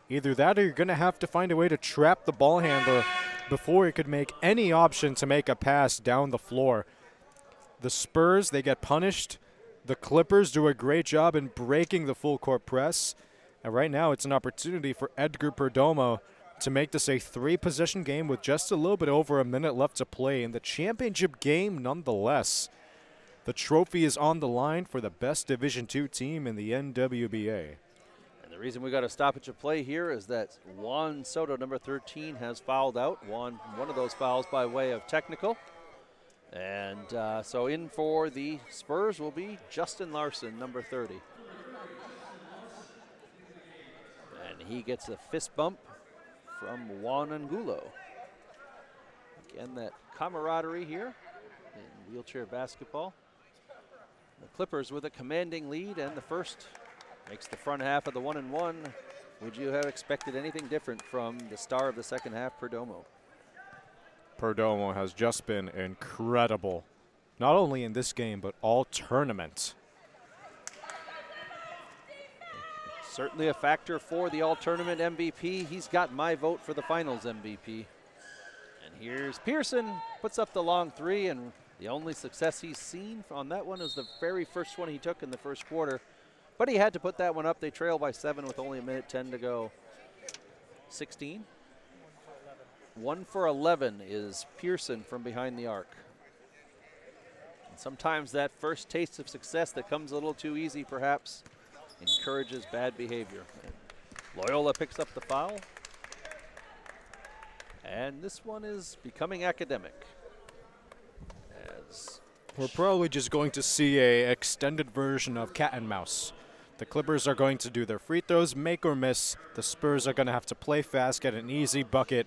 Speaker 4: Either that or you're going to have to find a way to trap the ball handler before he could make any option to make a pass down the floor. The Spurs, they get punished. The Clippers do a great job in breaking the full court press. And right now it's an opportunity for Edgar Perdomo to make this a 3-possession game with just a little bit over a minute left to play in the championship game nonetheless. The trophy is on the line for the best Division II team in the NWBA.
Speaker 3: And the reason we got a stoppage of play here is that Juan Soto, number 13, has fouled out. One of those fouls by way of technical. And so in for the Spurs will be Justin Larson, number 30. And he gets a fist bump from Juan Angulo. Again, that camaraderie here in wheelchair basketball. The Clippers with a commanding lead, and the first makes the front half of the 1-1. Would you have expected anything different from the star of the second half, Perdomo?
Speaker 4: Perdomo has just been incredible, not only in this game, but all tournament.
Speaker 3: Certainly a factor for the all-tournament MVP. He's got my vote for the finals MVP. And here's Pearson, puts up the long three, and the only success he's seen on that one is the very first one he took in the first quarter. But he had to put that one up. They trail by 7 with only 1:10 to go. 16? 1 for 11 is Pearson from behind the arc. And sometimes that first taste of success that comes a little too easy, perhaps, encourages bad behavior. And Loyola picks up the foul. And this one is becoming academic. As
Speaker 4: we're probably just going to see a extended version of cat and mouse. The Clippers are going to do their free throws, make or miss. The Spurs are going to have to play fast, get an easy bucket,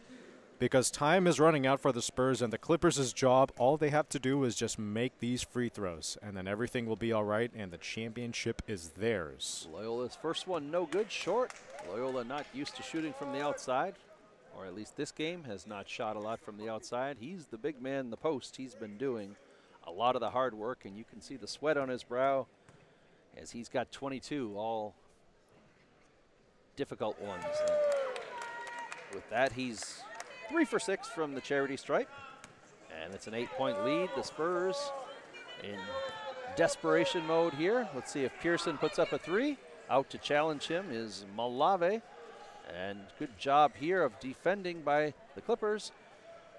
Speaker 4: because time is running out for the Spurs, and the Clippers' job, all they have to do is just make these free throws, and then everything will be all right, and the championship is theirs.
Speaker 3: Loyola's first one no good, short. Loyola not used to shooting from the outside, or at least this game has not shot a lot from the outside. He's the big man in the post. He's been doing a lot of the hard work, and you can see the sweat on his brow as he's got 22, all difficult ones. And with that, he's 3 for 6 from the charity stripe, and it's an 8-point lead. The Spurs in desperation mode here. Let's see if Pearson puts up a 3. Out to challenge him is Malave, and good job here of defending by the Clippers.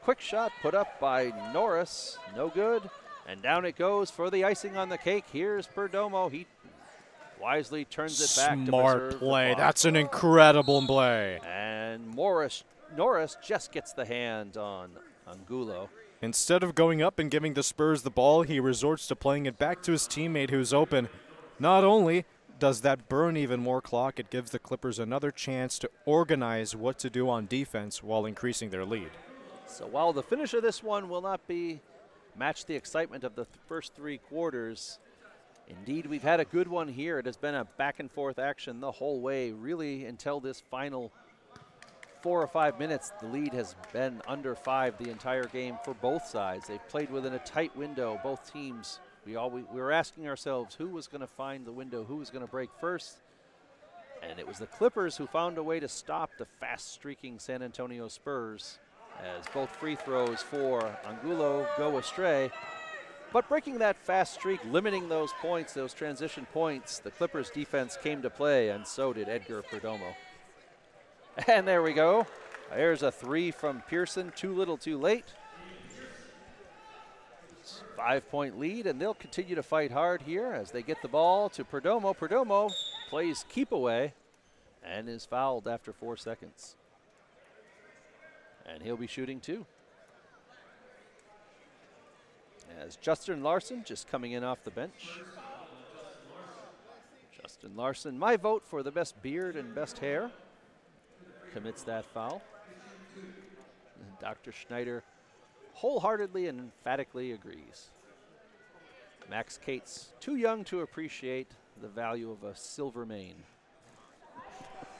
Speaker 3: Quick shot put up by Norris, no good, and down it goes for the icing on the cake. Here's Perdomo. He wisely turns it back to preserve
Speaker 4: smart play.
Speaker 3: the clock.
Speaker 4: That's an incredible play.
Speaker 3: And Norris just gets the hand on Angulo.
Speaker 4: Instead of going up and giving the Spurs the ball, he resorts to playing it back to his teammate who's open. Not only does that burn even more clock, it gives the Clippers another chance to organize what to do on defense while increasing their lead.
Speaker 3: So while the finish of this one will not be match the excitement of the first 3 quarters, indeed we've had a good one here. It has been a back and forth action the whole way, really until this final 4 or 5 minutes. The lead has been under 5 the entire game for both sides. They've played within a tight window, both teams. We were asking ourselves who was going to find the window, who was going to break first. And it was the Clippers who found a way to stop the fast-streaking San Antonio Spurs as both free throws for Angulo go astray. But breaking that fast streak, limiting those points, those transition points, the Clippers defense came to play, and so did Edgar Perdomo. And there we go. There's a 3 from Pearson, too little too late. 5-point lead, and they'll continue to fight hard here as they get the ball to Perdomo. Perdomo plays keep away and is fouled after 4 seconds. And he'll be shooting 2. As Justin Larson just coming in off the bench. Justin Larson, my vote for the best beard and best hair, commits that foul. And Dr. Schneider wholeheartedly and emphatically agrees. Max Cates, too young to appreciate the value of a silver mane.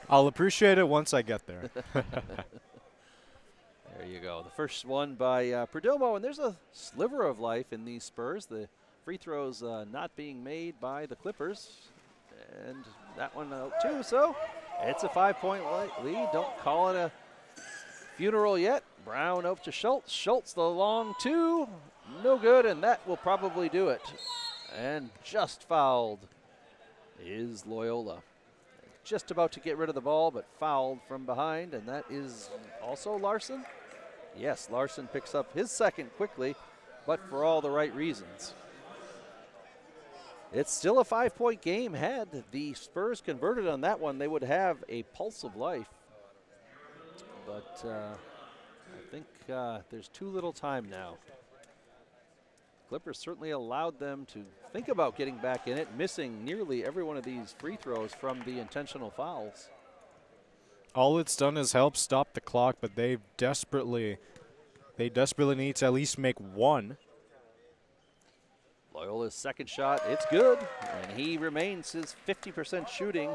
Speaker 4: I'll appreciate it once I get there.
Speaker 3: There you go. The first one by Perdomo, and there's a sliver of life in these Spurs. The free throws not being made by the Clippers, and that one out too. So it's a 5-point lead. Don't call it a funeral yet. Brown up to Schultz. Schultz the long 2, no good, and that will probably do it. And just fouled is Loyola. Just about to get rid of the ball, but fouled from behind, and that is also Larson. Yes, Larson picks up his second quickly, but for all the right reasons. It's still a 5-point game. Had the Spurs converted on that one, they would have a pulse of life. But I think there's too little time now. Clippers certainly allowed them to think about getting back in it, missing nearly every one of these free throws from the intentional fouls.
Speaker 4: All it's done is help stop the clock, but they desperately need to at least make one.
Speaker 3: Loyola's second shot, it's good, and he remains his 50% shooting.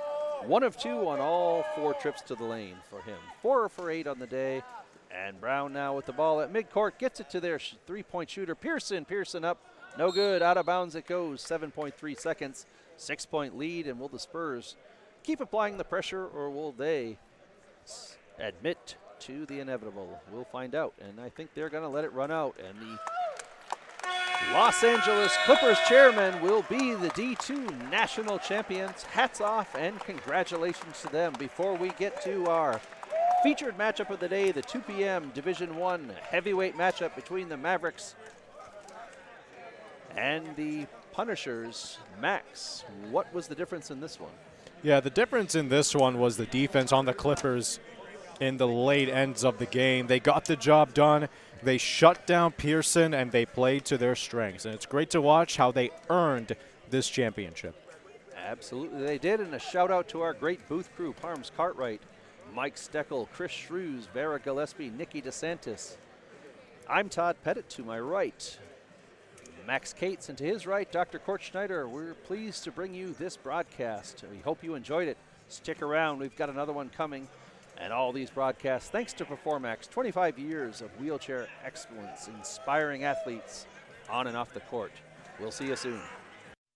Speaker 3: 1 of 2 on all 4 trips to the lane for him. 4 for 8 on the day. And Brown now with the ball at midcourt, gets it to their 3-point shooter. Pearson up, no good, out of bounds it goes. 7.3 seconds, 6-point lead, and will the Spurs keep applying the pressure, or will they admit to the inevitable? We'll find out, and I think they're going to let it run out, and the Los Angeles Clippers Chairmen will be the D2 national champions. Hats off and congratulations to them. Before we get to our featured matchup of the day, the 2 p.m. Division I heavyweight matchup between the Mavericks and the Punishers. Max, what was the difference in this one?
Speaker 4: Yeah, the difference in this one was the defense on the Clippers in the late ends of the game. They got the job done. They shut down Pearson, and they played to their strengths. And it's great to watch how they earned this championship.
Speaker 3: Absolutely, they did. And a shout-out to our great booth crew, Parms Cartwright, Mike Steckel, Chris Shrews, Vera Gillespie, Nikki DeSantis. I'm Todd Pettit, to my right, Max Cates, and to his right, Dr. Kort Schneider. We're pleased to bring you this broadcast. We hope you enjoyed it. Stick around. We've got another one coming. And all these broadcasts, thanks to Performax, 25 years of wheelchair excellence, inspiring athletes on and off the court. We'll see you soon.